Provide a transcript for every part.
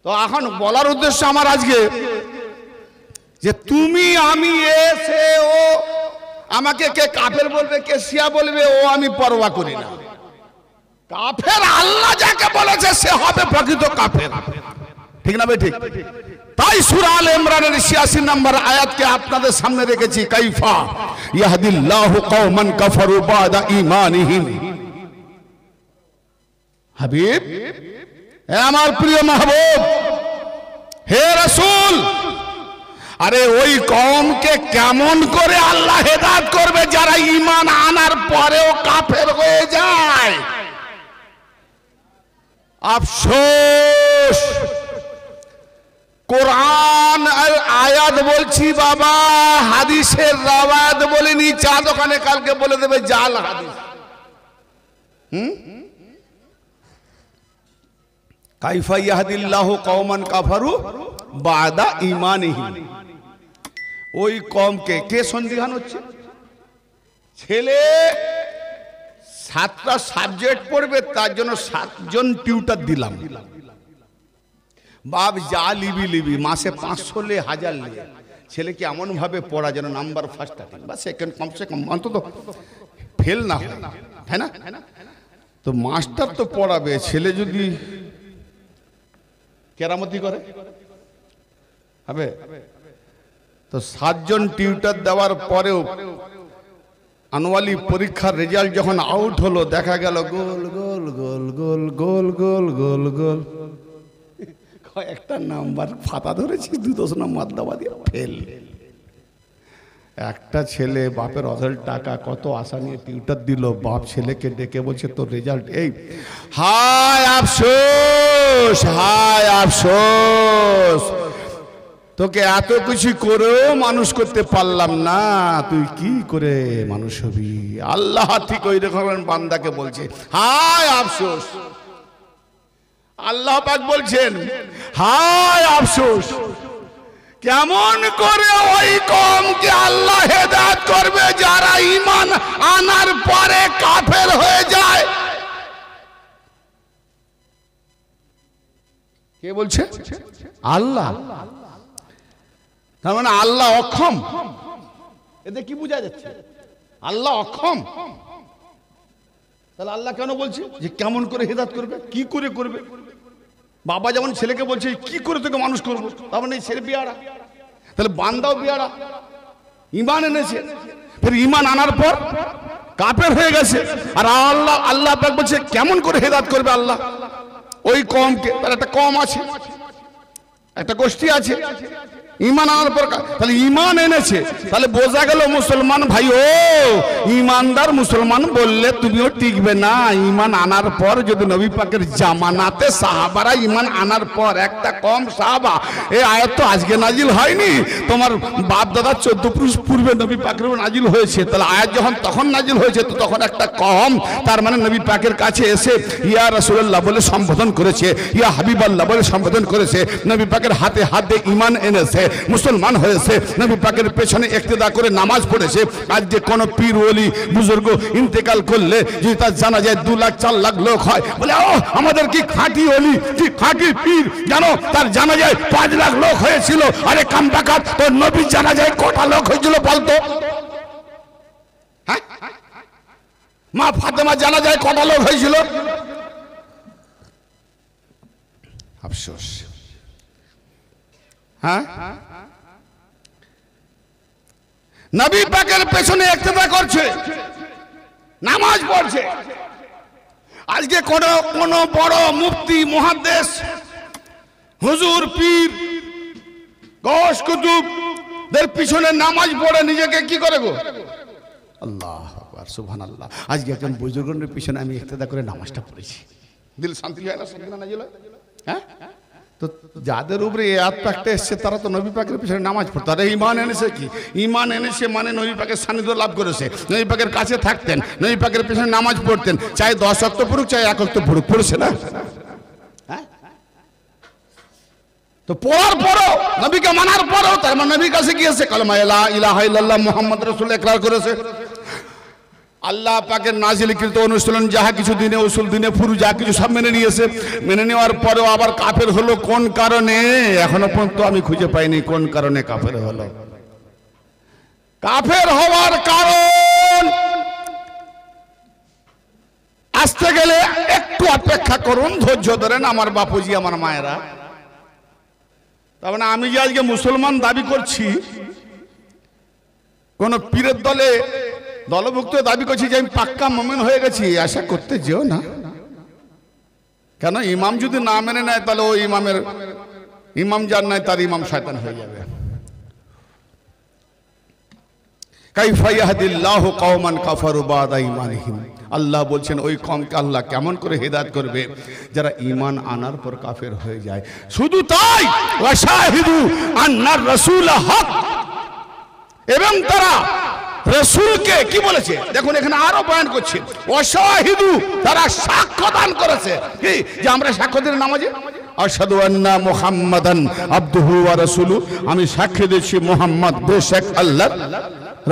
তো এখন বলার উদ্দেশ্য আমার আজকে যে তুমি আমি এসে ও আমাকে কে কাফের বলবে কে শিয়া বলবে ও আমি পরোয়া করি না। কাফের আল্লাহ যাকে বলেছে সে হবে প্রকৃত কাফের, ঠিক না ভাই? ঠিক। তাই সূরা আলে ইমরানের ৮৬ নম্বর আয়াতকে আপনাদের সামনে রেখেছি। কাইফা ইয়াহদিল্লাহু কওমান কাফারু বাদা ঈমানিহিম। হাবিব, হে আমার প্রিয় মাহবুব, হে রাসূল, আরে ওই কওমকে কেমন করে আল্লাহ হেদায়েত করবে যারা ঈমান আনার পরেও কাফের হয়ে যায়? আফসোস, কোরআন আর আয়াত বলছি বাবা, হাদিসের রাওয়ায়াত বলিনি। চা দোকানে কালকে বলে দেবে জাল হাদিস। কাইফা ইয়াহদিল্লাহু কওমান কাফারু বাদা ঈমানিহিম। ওই কওমকে কে সন্দিহান হচ্ছে? ছেলে 7টা সাবজেক্ট পড়বে, তার জন্য 7 জন টিউটার দিলাম। বাপ যা লিবি মাসে 500 লে 1000 লে, ছেলেকে এমন ভাবে পড়া যেন নাম্বার ফার্স্ট আসে বা সেকেন্ড, কমসে কম অন্তত ফেল না হয়, তাই না? তো মাস্টার তো পড়াবে, ছেলে যদি কেরামতি করে হবে? তো 7 জন টিউটার দেওয়ার পরেও আনুয়ালি পরীক্ষার রেজাল্ট যখন আউট হলো, দেখা গেল গোল গোল গোল গোল গোল গোল গোল গোল, কয়েকটা নাম্বার ফাতা ধরেছি, 2 নাম্বার দেওয়া দিয়ে ফেল। একটা ছেলে বাপের অঢেল টাকা কত আশা নিয়ে টিউটার দিল, বাপ ছেলেকে ডেকে বলছে তোর রেজাল্ট এই। হায় আফসোস, হায় আফসোস, তোকে এত কিছু করেও মানুষ করতে পারলাম না, তুই কি করে মানুষ হবি? আল্লাহ ঠিক ওই রকম বান্দাকে বলছে হায় আফসোস। আল্লাহ পাক বলছেন হায় আফসোস, কেমন করে ওই কওমকে আল্লাহ হেদায়েত করবে যারা ঈমান আনার পরে কাফের হয়ে যায়। কে বলছে? আল্লাহ। তার মানে আল্লাহ অক্ষম? এতে কি বোঝা যাচ্ছে? আল্লাহ অক্ষম। তাহলে আল্লাহ কেন বলছে যে কেমন করে হেদায়েত করবে, কি করে করবে? বাবা যেমন ছেলেকে বলছে কি করে তোকে মানুষ করবো, তার মানে ছেলে বিয়ারা, তাহলে বান্দাও বিয়ারা। ঈমান এনেছে, ফের ঈমান আনার পর কাফের হয়ে গেছে, আর আল্লাহ পাক বলছে কেমন করে হেদায়েত করবে আল্লাহ ওই কওমকে। তার একটা কওম আছে, একটা গোষ্ঠী আছে, ঈমান আনার পর তাহলে ঈমান এনেছে, তাহলে বোঝা গেল মুসলমান ভাই ও ঈমানদার মুসলমান বললে তুমিও টিকবে না। ঈমান আনার পর যদি নবী পাকের জামানাতে সাহাবারা ঈমান আনার পর একটা কম সাহাবা, এই আয়াত তো আজকে নাজিল হয়নি, তোমার বাপ দাদা 14 পুরুষ পূর্বে নবী পাকের নাজিল হয়েছে। তাহলে আয়াত যখন তখন নাজিল হয়েছে, তো তখন একটা কম, তার মানে নবী পাকের কাছে এসে ইয়া রাসূলুল্লাহ বলে সম্বোধন করেছে, ইয়া হাবিবাল্লাহ বলে সম্বোধন করেছে, নবী পাকের হাতে হাত দিয়ে ঈমান এনেছে, মুসলমান হয়েছে, নবী পাকের পেছনে ইক্তেদা করে নামাজ পড়েছে। আজ যে কোন পীর ওলি বুজুর্গ ইন্তেকাল করলে যদি তার জানা যায় 2 লাখ 4 লাখ লোক হয়, বলে ও আমাদের কি খাঁটি ওলি, কি খাঁটি পীর, জানো তার জানা যায় 5 লাখ লোক হয়েছিল। আরে কামটাকাত, তোর নবী জানা যায় কটা লোক হয়েছিল বলতো? হ্যাঁ, মা ফাতেমা জানা যায় কটা লোক হয়েছিল? আফসোস। হ্যাঁ, নবী পাকের পেছনে ইক্তেদা করছে, নামাজ পড়ছে। আজকে কোন বড় মুফতি মুহাদ্দিস হুজুর পীর গৌস কুতুবদের পিছনে নামাজ পড়ে নিজেকে কি করে গো? আল্লাহু আকবার, সুবহানাল্লাহ। আজকে একজন বুজুর্গের পিছনে আমি ইক্তেদা করে নামাজটা পড়েছি, দিল শান্তি হয় না? সাকিনা নাজিল হয়। হ্যাঁ, তো যাদের উপরে এই আয়াতটা এসছে তারা তো নবী পাকের পিছনে নামাজ পড়তো। আর ঈমান এনেছে কি? ঈমান এনেছে মানে নবী পাকের সান্নিধ্য লাভ করেছে, নবী পাকের কাছে থাকতেন, নবী পাকের পিছনে নামাজ পড়তেন, চাই 10 ওয়াক্ত পড়ুক চাই 1 ওয়াক্ত পড়ুক, পড়ছে না? হ্যাঁ, তো পড়ার পরও নবীকে মানার পরও তার মানে নবীর কাছে গিয়েছে, কালেমা লা ইলাহা ইল্লাল্লাহ মুহাম্মদ রাসূল ইকরার করেছে। আল্লাহ পাকের নাজিলকৃত অনুশীলন যাহা কিছু দিনে উসুল দিনে ফুরু যা কিছু সব মেনে নিয়েছে, মেনে নেওয়ার পরেও আবার কাফের হলো কোন কারণে? এখনো পর্যন্ত আমি খুঁজে পাইনি কোন কারণে কাফের হলো। কাফের হওয়ার কারণ আসতে গেলে একটু অপেক্ষা করুন, ধৈর্য ধরেন আমার বাপুজি, আমার মায়েরা। তার মানে আমি যে আজকে মুসলমান দাবি করছি, কোন পীরের দলভুক্ত দাবি করছি যে আমি পাক্কা মুমিন হয়ে গেছি, আশা করতে যেও না। কেন? ইমাম যদি না মেনে নেয় তাহলে ওই ইমাম যার নাই তার ইমাম শয়তান হয়ে যাবে। কাইফা ইয়াহদিল্লাহু কওমান কাফারু বাদা ঈমানিহিম, আল্লাহ বলছেন ওই কওমকে আল্লাহ কেমন করে হেদায়েত করবে যারা ঈমান আনার পর কাফের হয়ে যায়। শুধু তাই, ওয়া শাহিদু আন্নার রাসূল হক, এবং তারা রাসূলকে কি বলেছে দেখুন, এখানে আরো বয়ান করছে, ওয়া শাহিদু, তারা সাক্ষ্য দান করেছে কি, যে আমরা সাক্ষ্য দিই নামাজে, আশহাদু আন্না মুহাম্মাদান আবদুহু ওয়া রাসূলুহু, আমি সাক্ষ্য দিচ্ছি মুহাম্মদ বেশক আল্লাহর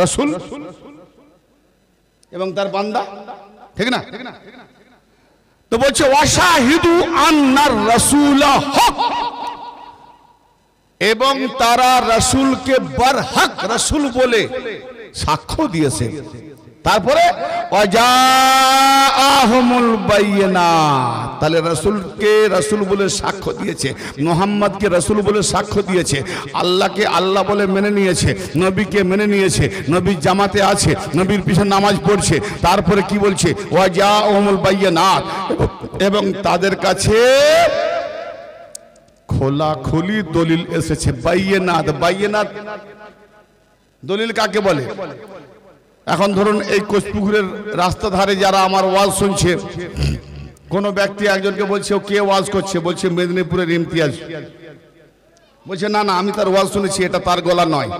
রাসূল এবং তার বান্দা, ঠিক না? তো বলছে ওয়াশাহিদু আন্নার রাসূল হক, এবং তারা রাসূলকে বরহক রাসূল বলে সাক্ষ্য দিয়েছে। তারপরে ওয়াজাআহুমুল বাইয়িনাত, তাহলে রাসূলকে রাসূল বলে সাক্ষ্য দিয়েছে, মুহাম্মদকে রাসূল বলে সাক্ষ্য দিয়েছে, আল্লাহকে আল্লাহ বলে মেনে নিয়েছে, নবীকে মেনে নিয়েছে, নবীর জামাতে আছে, নবীর পিছনে নামাজ পড়ছে। তারপরে কি বলছে? ওয়াজাআহুমুল বাইয়িনাত, এবং তাদের কাছে খোলাখুলি দলিল এসেছে। বাইয়িনাত, বাইয়িনাত দলিল কাকে বলে? এখন ধরুন এই কোচপুকুরের রাস্তা ধারে যারা আমার ওয়াজ শুনছে, কোন ব্যক্তি একজনকে বলছে ও কে ওয়াজ করছে, বলছে মেদিনীপুরের ইমতিয়াজ, বলছে না না আমি তার ওয়াজ শুনেছি, এটা তার গলা নয়,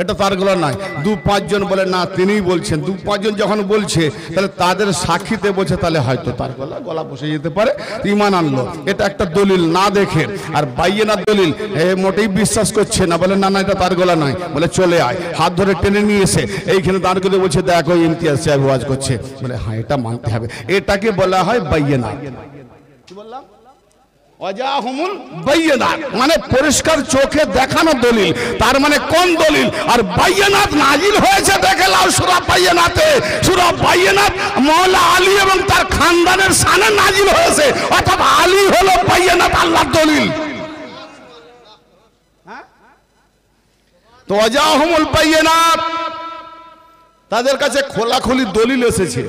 এটা তার গলা নয়। 2-5 জন বলে না তিনিই বলছেন। 2-5 জন যখন বলছে তাহলে তাদের সাক্ষীতে বলছে তাহলে হয়তো তার গলা বসে যেতে পারে, ঈমান আনলো। এটা একটা দলিল না দেখে। আর বাইয়িনাত দলিল মোটেই বিশ্বাস করছে না, বলে না না এটা তার গলা নয়, বলে চলে আয়, হাত ধরে টেনে নিয়ে এসে এইখানে দাঁড় করে বলছে দেখো ইমতিয়াজ সাহেব ওয়াজ করছে, বলে হ্যাঁ এটা মানতে হবে। এটাকে বলা হয় বাইয়িনাত। কি বললাম? ওয়াজাহুমুল বাইয়িনাত মানে পরিষ্কার চোখে দেখানো দলিল। তার মানে কোন দলিল? আর বাইয়িনাত নাজিল হয়েছে দেখে লাও সূরা বাইয়িনাতে, সূরা বাইয়িনাত মাওলা আলী এবং তার খানদানের শানে নাজিল হয়েছে, অর্থাৎ আলী হলো বাইয়িনাত, আল্লাহর দলিল। তো ওয়াজাহুমুল বাইয়িনাত, তাদের কাছে খোলাখুলি দলিল এসেছে,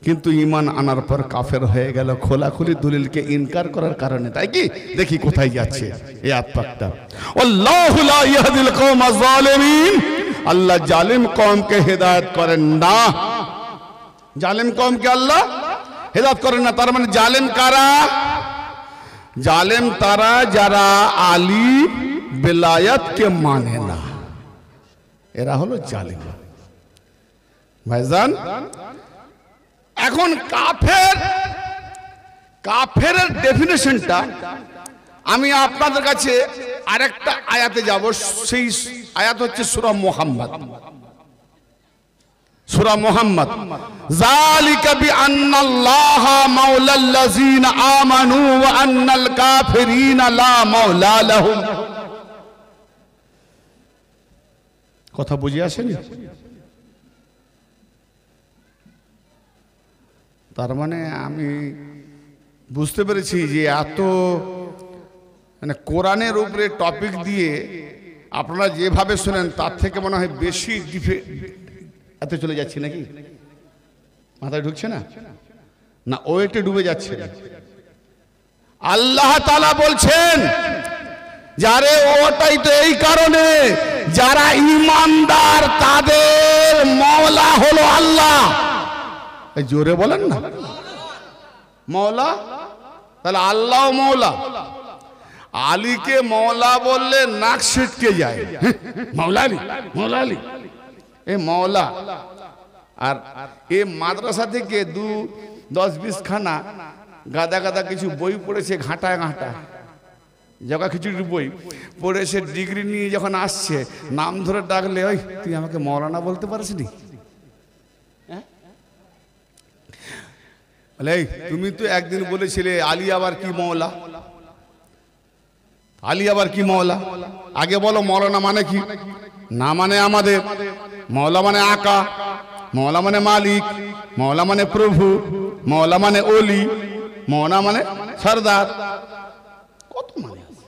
কিন্তু ঈমান আনার পর কাফের হয়ে গেল খোলাখুলি দলিলকে ইনকার করার কারণে। তাই কি? দেখি কোথায় যাচ্ছে এই আয়াতটা। আল্লাহু লা ইয়াহদিল কওমাজ জালিমিন, আল্লাহ জালিম কওমকে হেদায়েত করেন না। জালিম কওমকে আল্লাহ হেদায়েত করেন না। তার মানে জালিম কারা? জালিম তারা যারা আলী বেলায়েতকে মানে না, এরা হলো জালিম। ভাইজান, এখন কাফের ডেফিনেশনটা আমি আপনাদের কাছে আরেকটা আয়াতে যাব। সেই আয়াত হচ্ছে সূরা মুহাম্মদ। সূরা মুহাম্মদ, যালিকা বিআন্নাল্লাহা মাওলাল্লাযিনা আমানু ওয়া আন্নাল কাফিরিনা লা মাওলা লাহুম। কথা বুঝে আসেনি? তার মানে আমি বুঝতে পেরেছি যে এত মানে কোরআনের উপরে টপিক দিয়ে আপনারা যেভাবে শুনেন তার থেকে মনে হয় বেশি এতে চলে যাচ্ছে নাকি? মাথায় ঢুকছে না? না ওয়েটে ডুবে যাচ্ছে। আল্লাহ তাআলা বলছেন যারে ওটাই তো এই কারণে যারা ঈমানদার তাদের মওলা হলো আল্লাহ। জোরে বলেন না মওলা, তাহলে আল্লাহ মওলা। আলীকে মওলা বললে নাক ছিটকে যায়, মওলা আলী, মওলা আলী, এ মওলা। আর এ মাদ্রাসা থেকে 10-20 খানা গাদা গাদা কিছু বই পড়েছে, ঘাঁটা ঘাঁটা জগা খিচুড়ির বই পড়ে সে ডিগ্রি নিয়ে যখন আসছে, নাম ধরে ডাকলে ওই তুই আমাকে মওলানা বলতে পারিস নি? বলে তুমি তো একদিন বলেছিলে আলী আবার কি মওলা, আলী আবার কি মওলা? আগে বলো মওলানা মানে কি? না মানে আমাদের মওলা মানে আকা, মওলা মানে মালিক, মওলা মানে প্রভু, মওলা মানে ওলি, মওলা মানে সরদার, কত মানে আছে।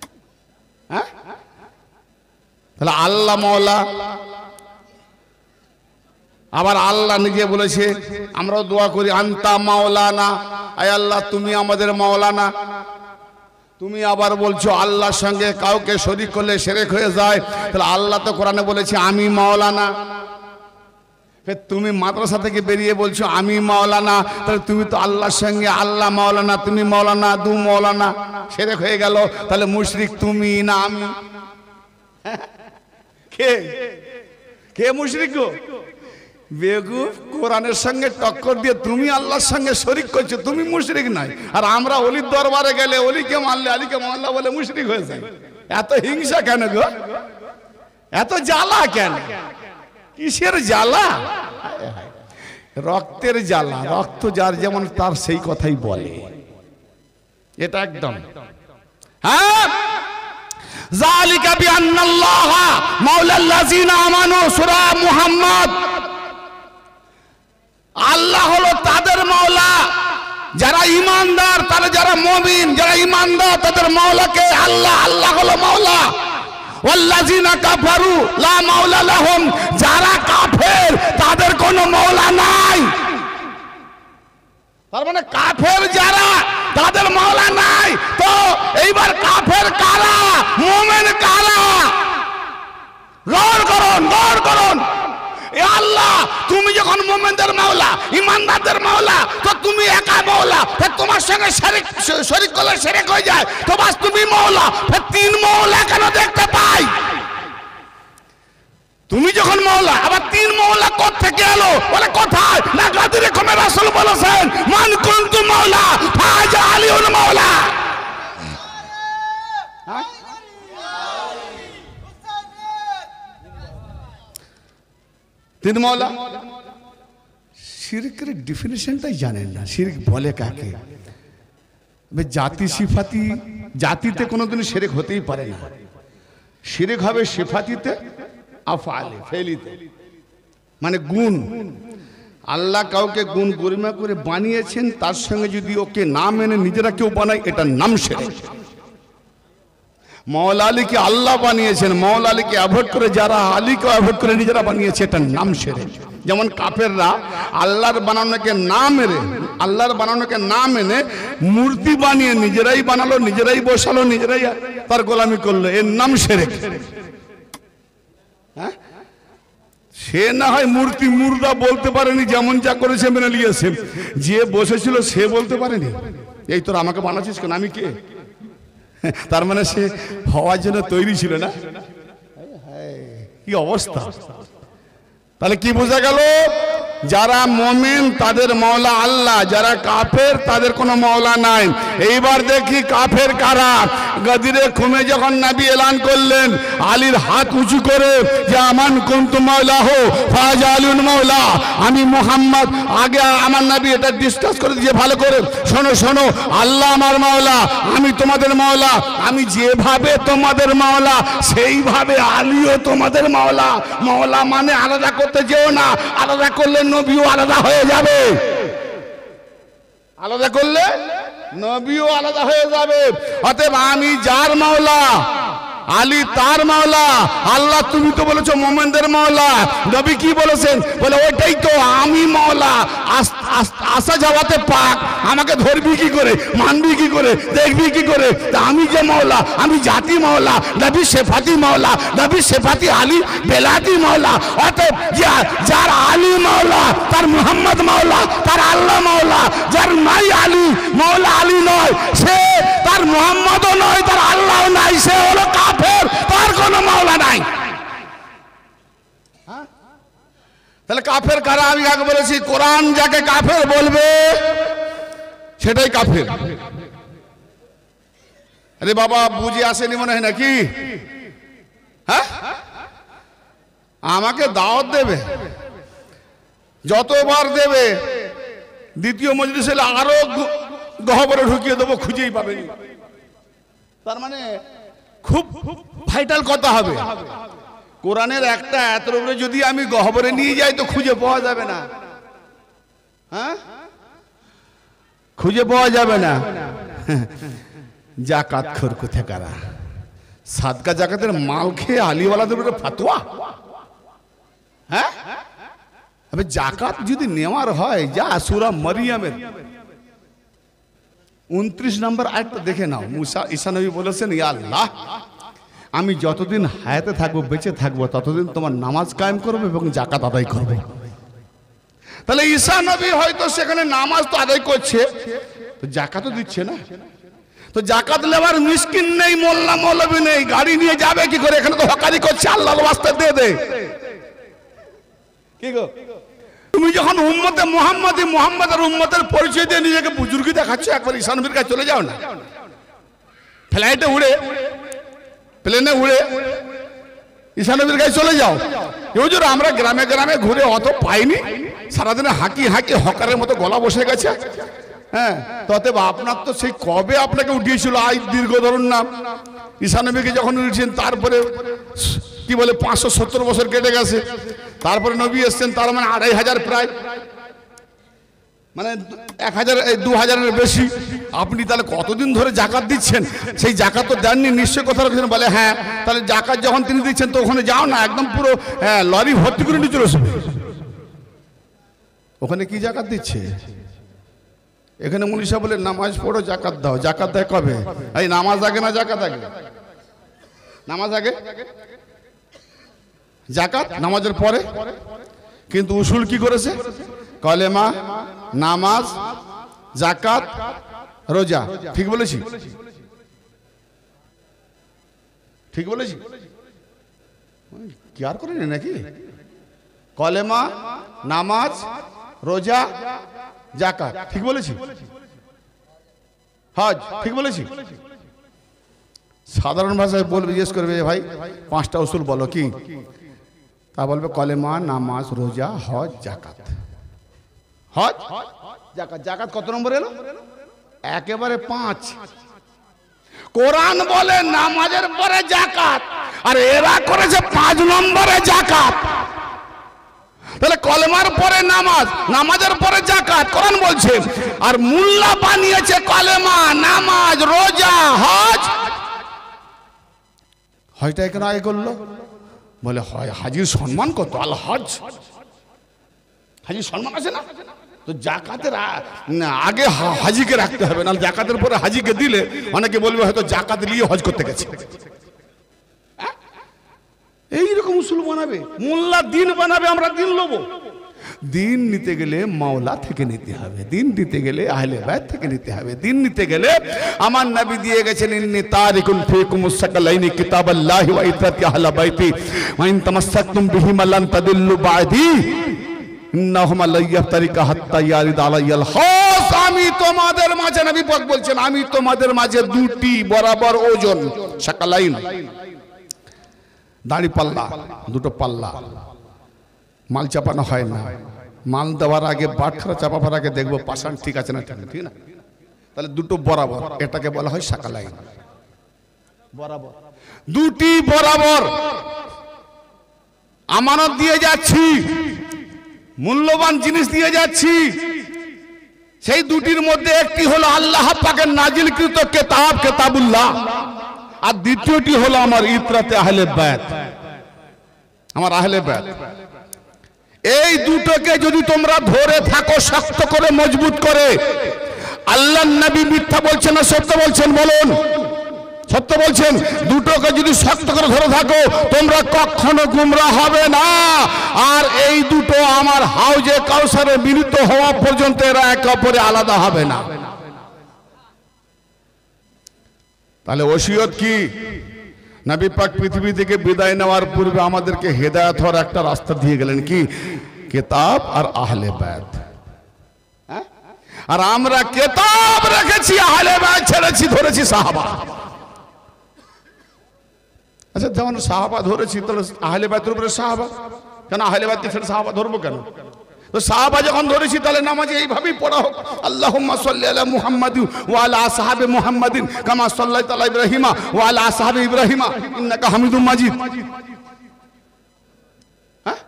হ্যাঁ, তাহলে আল্লাহ মওলা। আবার আল্লাহ নিজে বলেছে, আমরাও দোয়া করি আন্তা মাওলানা, আয় আল্লাহ তুমি আমাদের মাওলানা। তুমি আবার বলছো আল্লাহর সঙ্গে কাউকে শরীক করলে শিরক হয়ে যায়, তাহলে আল্লাহ তো কোরআনে বলেছে আমি মাওলানা। ফের তুমি মাদ্রাসা থেকে বেরিয়ে বলছো আমি মাওলানা, তাহলে তুমি তো আল্লাহর সঙ্গে আল্লাহ মাওলানা, তুমি মাওলানা, দু মাওলানা, শিরক হয়ে গেল। তাহলে মুশরিক তুমি না আমি? কে কে মুশরিক গো? বেকুব, কোরআনের সঙ্গে টক্কর দিয়ে তুমি আল্লাহর সঙ্গে শরীক করছো, তুমি মুশরিক নাই। আর আমরা অলির দরবারে গেলে অলিকে মারলে আলীকে মারলা বলে মুশরিক হয়ে যায়। এত হিংসা কেন গো? এত জ্বালা কেন? কিসের জ্বালা? রক্তের জ্বালা। রক্ত যার যেমন তার সেই কথাই বলে, এটা একদম। হ্যাঁ, যালিকা বিআন্নাল্লাহা মাওলাল্লাযিনা আমানু, সূরা মুহাম্মদ। আল্লাহ হলো তাদের মাওলা যারা ঈমানদার, তারা যারা মুমিন, যারা ঈমানদার তাদের মাওলাকে আল্লাহ, আল্লাহ হলো মাওলা। ওয়াল্লাযিনা কাফারু লা মাওলা লাহুম, যারা কাফের তাদের কোনো মাওলা নাই। তার মানে কাফের যারা, তাদের মাওলা নাই। তো এইবার কাফের কারা, মুমিন কারা? গৌর করুন, গৌর করুন। এ আল্লাহ, তুমি যখন মুমিনদের মাওলা, ঈমানদারদের মাওলা, তো তুমি একা মাওলা। ফের তোমার সঙ্গে শরীক করলে শিরক হয়ে যায়, তো বাস তুমি মাওলা। ফের তিন মাওলা কেন দেখতে পাই? তুমি যখন মাওলা, আবার তিন মাওলা কোত্থেকে এলো? বলে কোথায়? না গাদিরে কমে রাসূল বলেছেন মান কুনতু মাওলা ফাজা আলিউল মাওলা। তিন মাওলা। শিরকের ডেফিনিশনটাই জানেন না, শিরক বলে কাকে? জাতি সিফাতি, জাতিতে কোনোদিন শিরক হতেই পারে না। শিরক হবে সিফাতিতে, আফআলে, ফেলিতে, মানে গুণ। আল্লাহ কাউকে গুণ গরিমা করে বানিয়েছেন, তার সঙ্গে যদি ওকে না মেনে নিজেরা কেউ বানায়, এটার নাম শিরক। মওলা আলীকে আল্লাহ বানিয়েছেন, মওলা আলীকে অ্যাভয়েড করে যারা আলীকে অ্যাভয়েড করে নিজেরা বানিয়েছে, এটার নাম শিরক। যেমন কাফেররা আল্লাহর বানানোকে না মেনে, আল্লাহর বানানোকে না মেনে মূর্তি বানিয়ে নিজেরাই বানালো, নিজেরাই বসালো, নিজেরাই তার গোলামি করলো, এর নাম শিরক। হ্যাঁ, সে না হয় মূর্তি মুর্দা বলতে পারেনি, যেমন যা করেছে মেনে নিয়েছে। যে বসেছিল সে বলতে পারেনি এই তোর আমাকে বানাচ্ছিস কেন, আমি কে? তার মানে সে হওয়ার জন্য তৈরি ছিল না। কি অবস্থা! তাহলে কি বোঝা গেল? যারা মুমিন তাদের মাওলা আল্লাহ, যারা কাফের তাদের কোনো মাওলা নাই। এইবার দেখি কাফের কারা। গদিরে খুমে যখন নবী এলান করলেন আলীর হাত উঁচু করে যে আমান কুনতু মাওলাহু ফাজা আলিউল মাওলা, আমি মুহাম্মদ, আগে আমার নবী এটা ডিসকাস করে দিয়ে ভালো করে শোনো, শোনো, আল্লাহ আমার মাওলা, আমি তোমাদের মাওলা। আমি যেভাবে তোমাদের মাওলা সেইভাবে আলীও তোমাদের মাওলা। মাওলা মানে আলাদা করতে যেও না, আলাদা করলে নবীও আলাদা হয়ে যাবে, আলাদা করলে নবীও আলাদা হয়ে যাবে। অতএব আমি যার মাওলা, আলী তার মাওলা। আল্লাহ তুমি তো বলেছো মুমিনদের মাওলা, নবী কি বলেছেন? বলে ওইটাই তো আমি মাওলা। আসা যাওয়াতে পাক, আমাকে ধরবি কি করে, মানবি কি করে, দেখবি কি করে? তা আমি যে মাওলা, আমি জাতি মাওলা, নবী সেফাতি মাওলা, নবী সেফাতি আলী বেলাতি মাওলা। অতএব যার আলী মাওলা তার মুহাম্মদ মাওলা, তার আল্লাহ মাওলা। যার নাই আলী, মাওলা আলী নয়, সে তার মুহাম্মদও নয়, তার আল্লাহও নাই, সে হলো কাফের, তার কোনো মাওলা নাই। তাহলে কাফের কারা? আমি আগে বলেছি কোরআন যাকে কাফের বলবে সেটাই কাফের। আরে বাবা বুঝে আসেনি মনে হয় নাকি? হ্যাঁ, আমাকে দাওয়াত দেবে, যতবার দেবে দ্বিতীয় মজলিসে আরো গহ্বরে ঢুকিয়ে দেবো, খুঁজেই পাবেনি। তার মানে খুব ভাইটাল কথা হবে। কোরআনের একটা এত উপরে যদি আমি গহ্বরে নিয়ে যাই তো খুঁজে পাওয়া যাবে না। হ্যাঁ, খুঁজে পাওয়া যাবে না। জাকাত খোর কোথাকারা, সাদকা জাকাতের মাল খেয়ে আলিওয়ালাদের উপরে ফাতোয়া। হ্যাঁ, জাকাত যদি নেওয়ার হয় যা সূরা মরিয়মের 29 নম্বর আয়াতটা দেখে নাও। মুসা ঈসা নবী বলেছেন, ইয়া আল্লাহ, আমি যতদিন হায়াতে থাকবো, বেঁচে থাকবো, ততদিন তোমার নামাজ কায়েম করবো এবং জাকাত আদায় করবো। তাহলে ঈসা নবী হয়তো সেখানে নামাজ তো আদায় করছে, তো জাকাতও দিচ্ছে না। তো জাকাত নেওয়ার মিসকিন নেই, মোল্লা মৌলবী নেই, গাড়ি নিয়ে যাবে কি করে? এখানে তো হকারি করছে, আল্লাহর ওয়াস্তে দে দে। কি গো, তুমি যখন উম্মতে মুহাম্মাদের উম্মতের পরিচয় দিয়ে নিজেকে বুজুর্গি দেখাচ্ছ, একবার ঈসা নবীর কাছে চলে যাও না। ফ্লাইটে উড়ে, প্লেনে উড়ে ঈসা নবীর কাছে চলে যাও। হুজুর আমরা গ্রামে গ্রামে ঘুরে অত পাইনি, সারাদিনে হাঁকি হাঁকি হকারের মতো গলা বসে গেছে। হ্যাঁ, ততএব আপনার তো সেই কবে আপনাকে উঠিয়েছিল, আজ দীর্ঘ ধরুন না ঈসা নবীকে যখন উঠেছেন, তারপরে কি বলে 570 বছর কেটে গেছে। তারপরে নবী এসছেন, তার মানে 2500 প্রায়, মানে 2000-এর বেশি। আপনি তাহলে কতদিন ধরে জাকাত দিচ্ছেন? সেই জাকাত তো দেননি নিশ্চয়। কথা রাখছেন বলে হ্যাঁ, তাহলে জাকাত যখন তিনি দিচ্ছেন তো ওখানে যাও না, একদম পুরো লরি ভর্তি করে নিয়ে চলে আসবে। ওখানে কি জাকাত দিচ্ছে? এখানে মুনিশা বলে নামাজ পড়ো, জাকাত দাও। জাকাত দেয় কবে? এই নামাজ আগে না জাকাত আগে? নামাজ আগে, জাকাত নামাজের পরে। কিন্তু উসুল কি করেছে? কলেমা, নামাজ, জাকাত, রোজা। ঠিক বলেছি? ঠিক বলেছি? কি আর করেন নাকি? কলেমা, নামাজ, রোজা, জাকাত। ঠিক বলেছি? হজ। ঠিক বলেছি? সাধারণ ভাষায় বলবে, জিজ্ঞেস করবে ভাই 5টা উসুল বলো, কি? তা বলবে কলেমা, নামাজ, রোজা, হজ, জাকাত। হজ, জাকাত। জাকাত কত নম্বর এলো? একেবারে 5। কোরআন বলে নামাজের পরে জাকাত, আর এরা করেছে 5 নম্বরে জাকাত। তাহলে কলেমার পরে নামাজ, নামাজের পরে জাকাত কোরআন বলছে, আর মুল্লা বানিয়েছে কলেমা, নামাজ, রোজা, হজ। হজটা কেন আগে করলো? বলে হয় হাজির সম্মান কত, আল হজ, হাজির সম্মান আছে না? তো জাকাতের আগে হাজিকে রাখতে হবে, না জাকাতের পরে হাজিকে দিলে অনেকে বলবে হয়তো জাকাত নিয়ে হজ করতে গেছে। এইরকম উসুল বানাবে, মোল্লা দিন বানাবে, আমরা দিন নেবো। দিন নিতে গেলে মাওলা থেকে নিতে হবে, দিন নিতে গেলে আহলে বাইত থেকে নিতে হবে, দিন নিতে গেলে আমার নবী দিয়ে গেছেন, ইন্নী তারিকুন ফীকুমুস সাকালাইনি কিতাবাল্লাহি ওয়া ইত্রাতি আহলে বাইতি ওয়া ইন তামাসসাকতুম বিহিমা লান তাদিল্লু বা'দি ইন্নাহুমা লা ইয়াফতারিকা হাত্তা ইয়ারিদ আলাইয়াল খাস। আমি তোমাদের মাঝে, নবী পাক বলছেন, আমি তোমাদের মাঝে 2টি বরাবর ওজন, সাকালাইন দাড়ি পাল্লা, 2টো পাল্লা। মাল চাপানো হয় না, মাল দেওয়ার আগে বাটখারা চাপাবার আগে দেখবো পাশান ঠিক আছে না, ঠিক না? তাহলে 2টো বরাবর, এটাকে বলা হয় সাকালাইন। বরাবর, 2টি বরাবর আমানত দিয়ে যাচ্ছি, মূল্যবান জিনিস দিয়ে যাচ্ছি। সেই 2টির মধ্যে একটি হলো আল্লাহ পাকের নাজিলকৃত কিতাব, কিতাবুল্লাহ, আর দ্বিতীয়টি হলো আমার ইত্রাতে আহলে বাইত, আমার আহলে বাইত। এই 2টোকে যদি তোমরা ধরে থাকো শক্ত করে, মজবুত করে, আল্লাহর নবী মিথ্যা বলছেন না সত্য বলছেন? বলুন, সত্য বলছেন। 2টোকে যদি শক্ত করে ধরে থাকো তোমরা কখনো গুমরা হবে না। আর এই 2টো আমার হাউজে কাউসারে মিলিত হওয়া পর্যন্ত এরা একে অপরে আলাদা হবে না। তাহলে ওসিয়ত কি? নবী পাক পৃথিবী থেকে বিদায় নেওয়ার পূর্বে আমাদেরকে হেদায়েত হওয়ার একটা রাস্তা দিয়ে গেলেন, কি? কিতাব আর আহলে বাইত। আর আমরা কিতাব রেখেছি, আহলে বাইত ছেড়েছি, ধরেছি সাহাবা। আচ্ছা, যেমন সাহাবা ধরেছি, তাহলে আহলে বাইতের উপরে সাহাবা কেন? আহলে বাইতকে ছেড়ে সাহাবা ধরবো কেন? তো সাহাবা যখন ধরেছি তাহলে নামাজে এইভাবেই পড়া হোক, আল্লাহুম্মা সাল্লি আলা মুহাম্মাদিন ওয়া আলা আসহাবি মুহাম্মাদিন কামা সাল্লাইতা আলা ইব্রাহিমা ওয়া আলা আসহাবি ইব্রাহিমা ইন্নাকা হামিদুম মাজিদ। হ্যাঁ,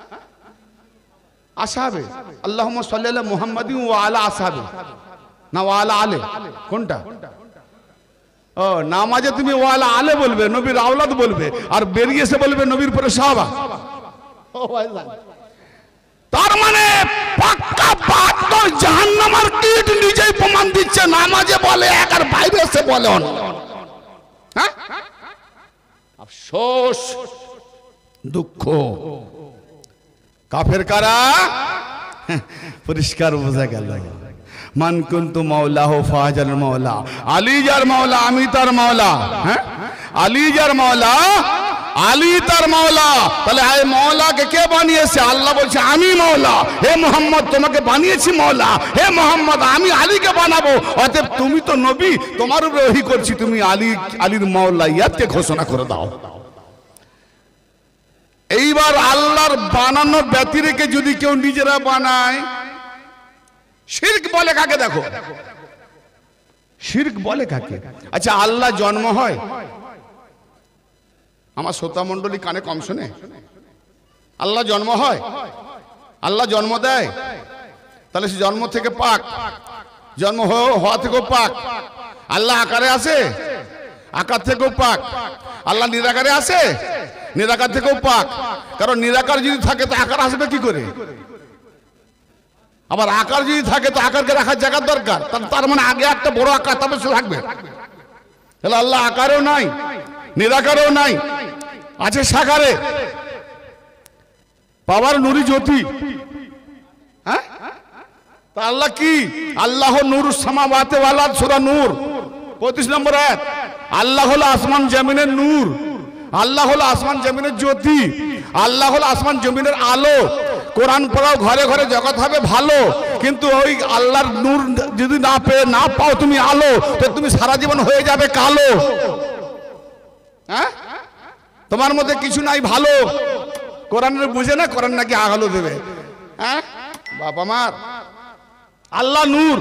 আসহাবে, আল্লাহুম্মা সাল্লি আলা মুহাম্মাদিন ওয়া আলা আসহাবি, না ওয়া আলা আলে, কোনটা? ও, নামাজে তুমি ওয়া আলা আলে বলবে, নবীর আওলাদ বলবে, আর বেরিয়ে এসে বলবে নবীর পরে সাহাবা। ও ভাইজান, তার মানে পাক্কা বাদ জাহান্নামের কীট নিজেই প্রমাণ দিচ্ছে, নামাজে বলে এক আর বাইরে এসে বলে অন্য। হ্যাঁ, আফসোস, দুঃখ। কাফের কারা? পরিষ্কার বোঝা গেল, মান কুনতু মাওলাহু ফাজাল মাওলা, আলী যার মাওলা আমি তার মাওলা। হ্যাঁ, আলী যার মাওলা আলী তার মাওলা। তাহলে এই মাওলাকে কে বানিয়েছে? আল্লাহ বলছে আমি মাওলা, হে মোহাম্মদ তোমাকে বানিয়েছি মাওলা, হে মোহাম্মদ আমি আলীকে বানাবো, অতএব তুমি তো নবী, তোমার উপরে ওহী করছি, তুমি আলীর মাওলাইয়াতকে ঘোষণা করে দাও। এইবার আল্লাহর বানানো ব্যতি রেখে যদি কেউ নিজেরা বানায়, শিরক বলে কাকে? দেখো, শিরক বলে কাকে? আচ্ছা, আল্লাহ জন্ম হয়? আমার শ্রোতা মণ্ডলী কানে কম শোনে। আল্লাহ জন্ম হয়? আল্লাহ জন্ম দেয়? তাহলে সে জন্ম থেকে পাক, জন্ম হওয়া থেকেও পাক। আল্লাহ আকারে আছে? আকার থেকেও পাক। আল্লাহ নিরাকারে আছে? নিরাকার থেকেও পাক। কারণ নিরাকার যদি থাকে তো আকার আসবে কি করে? আবার আকার যদি থাকে তো আকারকে রাখার জায়গার দরকার, তার মানে আগে একটা বড় আকার তবে সে থাকবে। তাহলে আল্লাহ আকারেও নাই, নিরাকারেও নাই, আছে সাকারে। পাওয়ার নুরি জ্যোতি। হ্যাঁ, তা আল্লাহ কি? আল্লাহ নূরুস সামাওয়াতি ওয়াল আরদ, সূরা নূর 35 নম্বর আয়াত। আল্লাহ হলো আসমান জমিনের নূর, আল্লাহ হলো আসমান জমিনের জ্যোতি, আল্লাহ হলো আসমান জমিনের আলো। কোরআন পড়াও, ঘরে ঘরে জগৎ হবে ভালো, কিন্তু ওই আল্লাহর নূর যদি না পাও তুমি আলো, তো তুমি সারা জীবন হয়ে যাবে কালো। হ্যাঁ, তোমার মধ্যে কিছু নাই ভালো। কোরআনের বুঝে না, কোরআন নাকি আলো দেবে। হ্যাঁ, বাবা মার আল্লাহ নূর,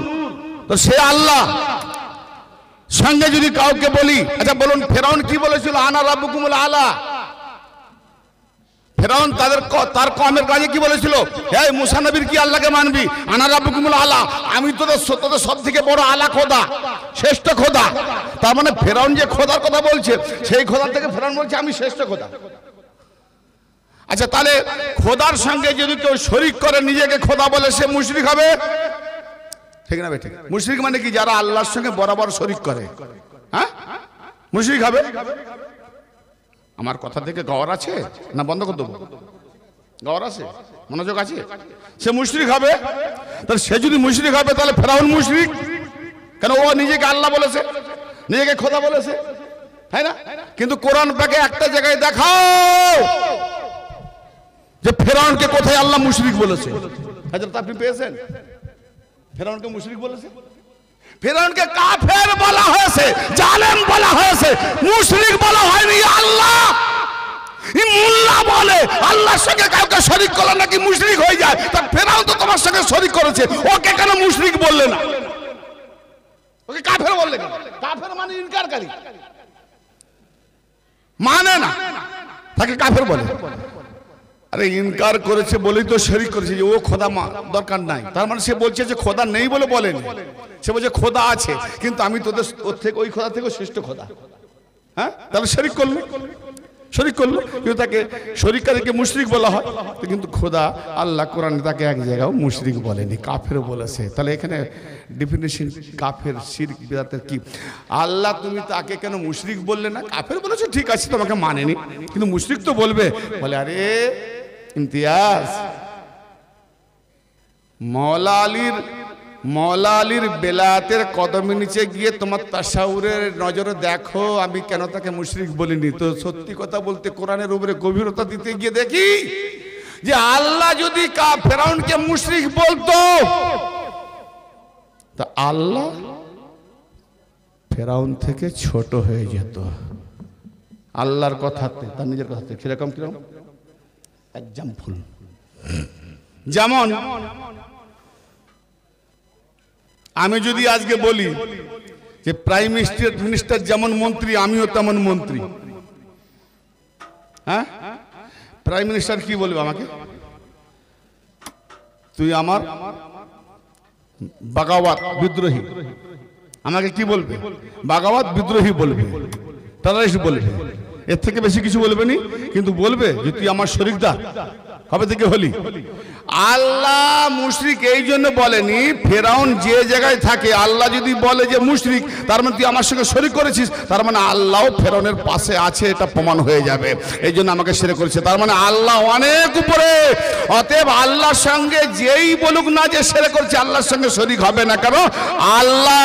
তো সে আল্লাহ সঙ্গে যদি কাউকে বলি, আচ্ছা বলুন ফেরাউন কি বলেছিল? আনা রাব্বুকুমুল আলা। ফেরাউন তার কওমের কাছে কি বলেছিল? হে মুসা নবীর কি আল্লাহকে মানবি? আনা রাব্বুকুমুল আলা, আমি তোদের সব থেকে বড় আলা খোদা, শ্রেষ্ঠ খোদা। তার মানে ফেরাউন যে খোদার কথা বলছে, সেই খোদার থেকে ফেরাউন বলছে আমি শ্রেষ্ঠ খোদা। আচ্ছা, তাহলে খোদার সঙ্গে যদি কেউ শরীক করে নিজেকে খোদা বলে, সে মুশরিক হবে? ঠিক না বেঠিক? মুশরিক মানে কি? যারা আল্লাহর সঙ্গে বরাবর শরীক করে, হ্যাঁ, মুশরিক হবে। আমার কথা থেকে গওয়ার আছে না বন্ধ করে দেবো? গওয়ার আছে, মনোযোগ আছে? সে মুশরিক হবে। তাহলে সে যদি মুশরিক হবে, তাহলে ফেরাউন মুশরিক কেন? ও নিজেকে আল্লাহ বলেছে, নিজেকে খোদা বলেছে, তাই না? কিন্তু কোরআন পাকে একটা জায়গায় দেখাও যে ফেরাউনকে কোথায় আল্লাহ মুশরিক বলেছে। হযরত আপনি পেয়েছেন? ফেরাউনকে মুশরিক বলেছে? ফেরাউনকে কাফের বলা হয়েছে, জালেম বলা হয়েছে, মুশরিক বলা হয়নি। আল্লাহ মোল্লা বলে আল্লাহর সঙ্গে কাউকে শরীক করলে নাকি মুশরিক হয়ে যায়। তা ফেরাউন তো তোমার সঙ্গে শরীক করেছে, ওকে কেন মুশরিক বললে না? ওকে কাফের বললে কেন? কাফের মানে ইনকারকারী, মানে না, তাকে কাফের বলে। আরে ইনকার করেছে বলেই তো শরীক করেছে, যে ও খোদা দরকার নাই। তার মানে সে বলছে যে খোদা নেই বলে বলেনি, সে বলছে খোদা আছে, কিন্তু আমি তোদের ওই খোদা থেকে শ্রেষ্ঠ খোদা। হ্যাঁ, তাহলে শরীক করলো, শরীক করলো, কিন্তু তাকে শরীককারীকে মুশরিক বলা হয়। কিন্তু খোদা আল্লাহ কোরআনে তাকে এক জায়গাও মুশরিক বলেনি, কাফের বলেছে। তাহলে এখানে ডেফিনেশন কাফের শিরক বিদআতের কি? আল্লাহ তুমি তাকে কেন মুশরিক বললে না? কাফের বলেছো ঠিক আছে, তোমাকে মানেনি, কিন্তু মুশরিক তো বলবে। বলে আরে ইমতিয়াজ, মৌলা আলীর বেলায়েতের কদমের নিচে গিয়ে তোমার তাসাউরের নজরে দেখো আমি কেন তাকে মুশরিক বলিনি। তো সত্যি কথা বলতে কোরআনের উপরে গভীরতা দিতে গিয়ে দেখি যে আল্লাহ যদি ফেরাউনকে মুশরিক বলতো, তা আল্লাহ ফেরাউন থেকে ছোট হয়ে যেত আল্লাহর কথাতে, তার নিজের কথাতে। কিরকম কিরকম এক্সাম্পল যেমন আমি যদি আজকে বলি যে প্রাইম মিনিস্টার যেমন মন্ত্রী আমিও তেমন মন্ত্রী, হ্যাঁ, প্রাইম মিনিস্টার কি বলবে আমাকে? তুই আমার বাগাওয়াত বিদ্রোহী। আমাকে কি বলবে? বাগাওয়াত বিদ্রোহী বলবে, টেররিস্ট বলবে, এর থেকে বেশি কিছু বলবে নি। কিন্তু বলবে যে তুই আমার শরিকদার। কবে থেকে হলি? আল্লাহ মুশরিক এই জন্য বলেনি, ফেরাউন যে জায়গায় থাকে আল্লাহ যদি বলে যে মুশরিক, তার মানে তুই আমার সঙ্গে শরিক করেছিস, তার মানে আল্লাহও ফেরাউনের পাশে আছে, এটা প্রমাণ হয়ে যাবে। এই জন্য আমাকে শিরক করেছে, তার মানে আল্লাহ অনেক উপরে। অতএব আল্লাহর সঙ্গে যেই বলুক না যে শিরক করছে, আল্লাহর সঙ্গে শরিক হবে না। কেন? আল্লাহ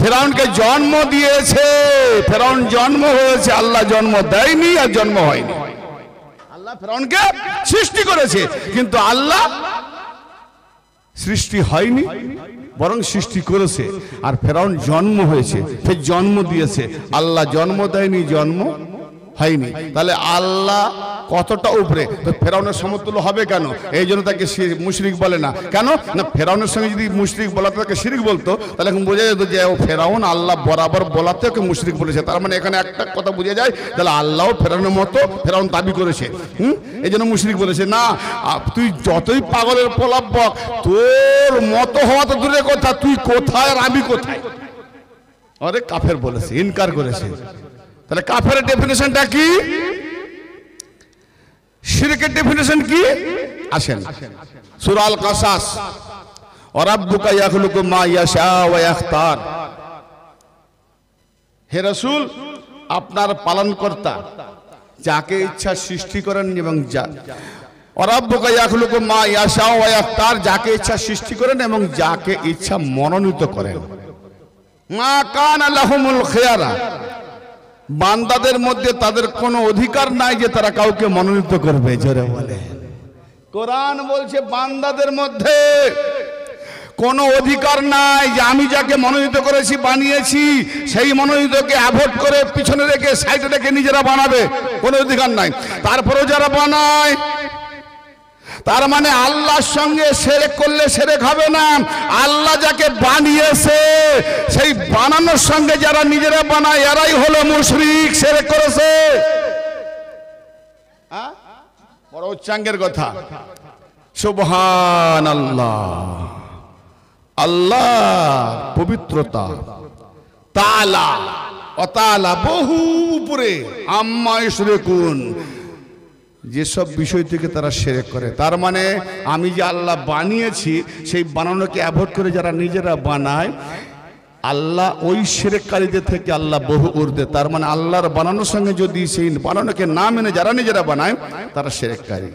ফেরাউনকে জন্ম দিয়েছে, ফেরাউন জন্ম হয়েছে, আল্লাহ জন্ম দেয়নি আর জন্ম হয়নি। আল্লাহ ফেরাউনকে সৃষ্টি করেছে, কিন্তু আল্লাহ সৃষ্টি হয়নি, বরং সৃষ্টি করেছে। আর ফেরাউন জন্ম হয়েছে, ফের জন্ম দিয়েছে, আল্লাহ জন্ম দেয়নি, জন্ম হয়নি। তাহলে আল্লাহ কতটা উপরে? তো ফেরাউনের সমতুল্য হবে কেন? এই জন্য তাকে মুশরিক বলে না। কেন না? ফেরাউনের সঙ্গে যদি মুশরিক বলাতে তাকে শিরিক বলতো, তাহলে এখন বোঝা যেত যে ও ফেরাউন আল্লাহ বরাবর বলাতে ওকে মুশরিক বলেছে। তার মানে এখানে একটা কথা বোঝা যায়, তাহলে আল্লাহ ফেরাউনের মতো ফেরাউন দাবি করেছে, এই জন্য মুশরিক বলেছে। না, তুই যতই পাগলের প্রলাপ বক, তোর মতো হওয়া তো দূরের কথা, তুই কোথায় আর আমি কোথায়? আরে কাফের বলেছে, ইনকার করেছে। তাহলে কাফের ডেফিনেশনটা কি? শিরকের ডেফিনেশন কি? আসেন সূরা আল কাসাস, ওয়া রাব্বুকা ইয়াখলুকু মা ইয়াশা ওয়া ইখতার। হে রাসূল, আপনার পালনকর্তা যাকে ইচ্ছা সৃষ্টি করেন এবং ওয়া রাব্বুকা ইয়াখলুকু মা ইয়াশা ওয়া ইখতার, যাকে ইচ্ছা সৃষ্টি করেন এবং যাকে ইচ্ছা মনোনীত করেন। মা কানা লাহুমুল খিয়ারা, বান্দাদের মধ্যে তাদের কোনো অধিকার নাই যে তারা কাউকে মনোনীত করবে। জোরে বলে। কোরআন বলছে বান্দাদের মধ্যে কোনো অধিকার নাই যে আমি যাকে মনোনীত করেছি, বানিয়েছি, সেই মনোনীতকে অ্যাভয়েড করে পিছনে রেখে সাইডে রেখে নিজেরা বানাবে, কোনো অধিকার নাই। তারপরেও যারা বানায়, তার মানে আল্লাহর সঙ্গে শিরক করলে শিরক হবে না। আল্লাহ যাকে বানিয়েছে সেই বানানোর সঙ্গে যারা নিজেরা বানায় এরাই হলো মুশরিক, শিরক করেছে। বড় উচ্চাঙ্গের কথা। সুবহানাল্লাহ, আল্লাহ পবিত্রতা, তাআলা ও তাআলা বহু উপরে, আম্মা ইশরিকুন, যেসব বিষয় থেকে তারা শিরক করে। তার মানে আমি যে আল্লাহ বানিয়েছি সেই বানানোকে অ্যাভয়েড করে যারা নিজেরা বানায়, আল্লাহ ওই শিরককারীদের থেকে আল্লাহ বহু ঊর্ধ্বে। তার মানে আল্লাহর বানানোর সঙ্গে যদি সেই বানানোকে না মেনে যারা নিজেরা বানায়, তারা শিরককারী।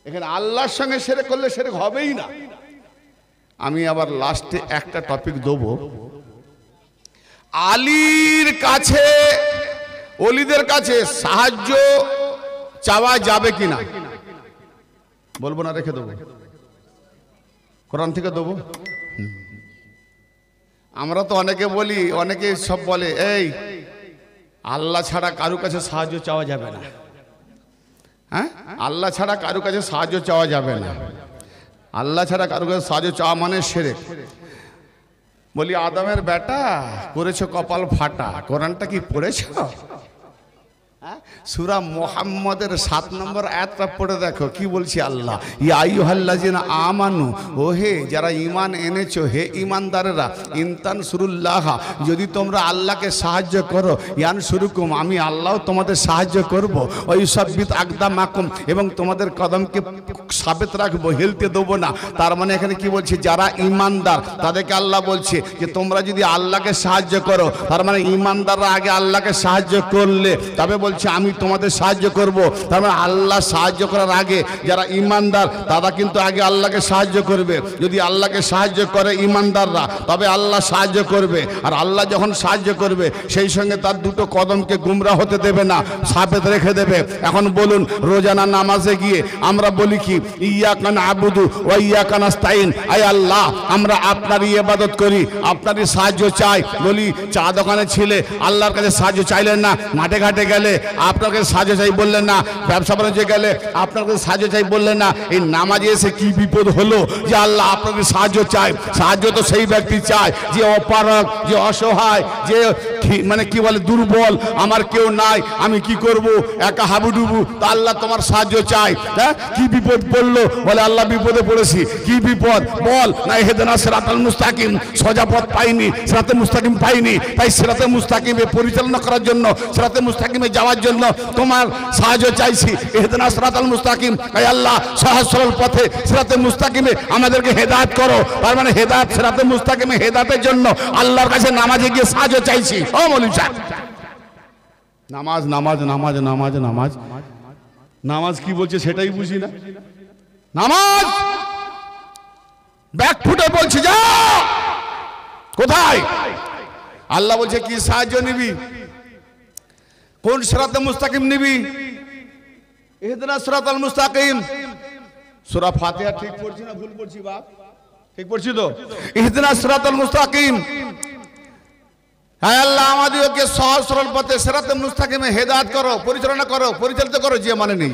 এখানে আল্লাহর সঙ্গে শিরক করলে শিরক হবেই না। আমি আবার লাস্টে একটা টপিক দেবো। আলীর কাছে, ওলিদের কাছে সাহায্য চাওয়া যাবে কিনা? বলবো না, রেখে দেবো, কোরআন থেকে দেবো। আমরা তো অনেকে বলি, অনেকে সব বলে এই আল্লাহ ছাড়া কারো কাছে সাহায্য চাওয়া যাবে না। হ্যাঁ, আল্লাহ ছাড়া কারো কাছে সাহায্য চাওয়া যাবে না। আল্লাহ ছাড়া কারো কাছে সাহায্য চাওয়া মানে শিরক। বলি আদমের বেটা করেছো কপাল ফাটা, কোরআনটা কি পড়েছো? সূরা মুহাম্মদের 7 নম্বর আয়াতটা পড়ে দেখো কি বলছি আল্লাহ। ইয়া আইয়ুহাল্লাযিনা আমানু, ও হে যারা ঈমান এনেছো, হে ঈমানদারেরা, ইনতানসুরুল্লাহ, যদি তোমরা আল্লাহকে সাহায্য করো, ইয়ানসুরুকুম, আমি আল্লাহ তোমাদের সাহায্য করব, ওয়া ইউসাব্বিত আকদামাকুম, এবং তোমাদের কদমকে সাবিত রাখবো, হেলতে দেবো না। তার মানে এখানে কি বলছে? যারা ঈমানদার তাদেরকে আল্লাহ বলছে যে তোমরা যদি আল্লাহকে সাহায্য করো, তার মানে ঈমানদাররা আগে আল্লাহকে সাহায্য করলে তবে বলছে আমি তোমাদের সাহায্য করব। তার মানে আল্লাহ সাহায্য করার আগে যারা ঈমানদার তারা কিন্তু আগে আল্লাহকে সাহায্য করবে। যদি আল্লাহকে সাহায্য করে ঈমানদাররা, তবে আল্লাহ সাহায্য করবে। আর আল্লাহ যখন সাহায্য করবে সেই সঙ্গে তার দুটো কদমকে গুমরা হতে দেবে না, সাবেত রেখে দেবে। এখন বলুন, রোজানা নামাজে গিয়ে আমরা বলি কি? ইয়াকা না'বুদু ওয়া ইয়াকা নাস্তাইন, আয় আল্লাহ আমরা আপনারই ইবাদত করি, আপনারই সাহায্য চাই। বলি চা দোকানে ছিলে আল্লাহর কাছে সাহায্য চাইলেন না, মাঠে ঘাটে গেলে আপনার কাছে সাহায্য চাই বললেন না, ব্যবসা বাণিজ্যে গেলে আপনার কাছে সাহায্য চাই বললেন না, এই নামাজে এসে কি বিপদ হলো যে আল্লাহ আপনার কাছে সাহায্য চাই? সাহায্য তো সেই ব্যক্তি চায় যে অপারগ, যে অসহায়, যে মানে কি বলে দুর্বল, আমার কেউ নাই, আমি কি করব, একা হাবুডুবু, তা আল্লাহ তোমার সাহায্য চাই। হ্যাঁ, কি বিপদ পড়লো? বলে আল্লাহ বিপদে পড়েছি। কি বিপদ বল? না ইহদিনা সিরাতাল মুস্তাকিম, সোজা পথ পাইনি, সিরাতে মুস্তাকিম পাইনি, তাই সিরাতে মুস্তাকিমে পরিচালনা করার জন্য, সিরাতে মুস্তাকিমে যাওয়ার জন্য তোমার সাহায্য চাইছি। ইহদিনা সিরাতাল মুস্তাকিম, তাই আল্লাহ সহজ সরল পথে সিরাতে মুস্তাকিমে আমাদেরকে হেদায়েত করো। তার মানে হেদায়েত, সিরাতে মুস্তাকিমে হেদায়েতের জন্য আল্লাহর কাছে নামাজে গিয়ে সাহায্য চাইছি। ও মৌলভী সাহেব, নামাজ নামাজ নামাজ নামাজ নামাজ নামাজ কি বলছে সেটাই বুঝি না। নামাজ ব্যাক ফুটে বলছি যা, কোথায়? আল্লাহ বলছে কি সাহায্য নিবি, কোন সিরাতে মুস্তাকিম নিবি? ইহদিনা সিরাতাল মুস্তাকিম। সূরা ফাতিহা ঠিক পড়ছি না ভুল পড়ছি বাপ? ঠিক পড়ছি তো? ইহদিনা সিরাতাল মুস্তাকিম, হ্যাঁ আল্লাহ আমাদেরকে সহজ সরল পথে সিরাতে মুস্তাকিমে হেদায়েত করো, পরিচালনা করো, পরিচালিত করো। যে মানে নেই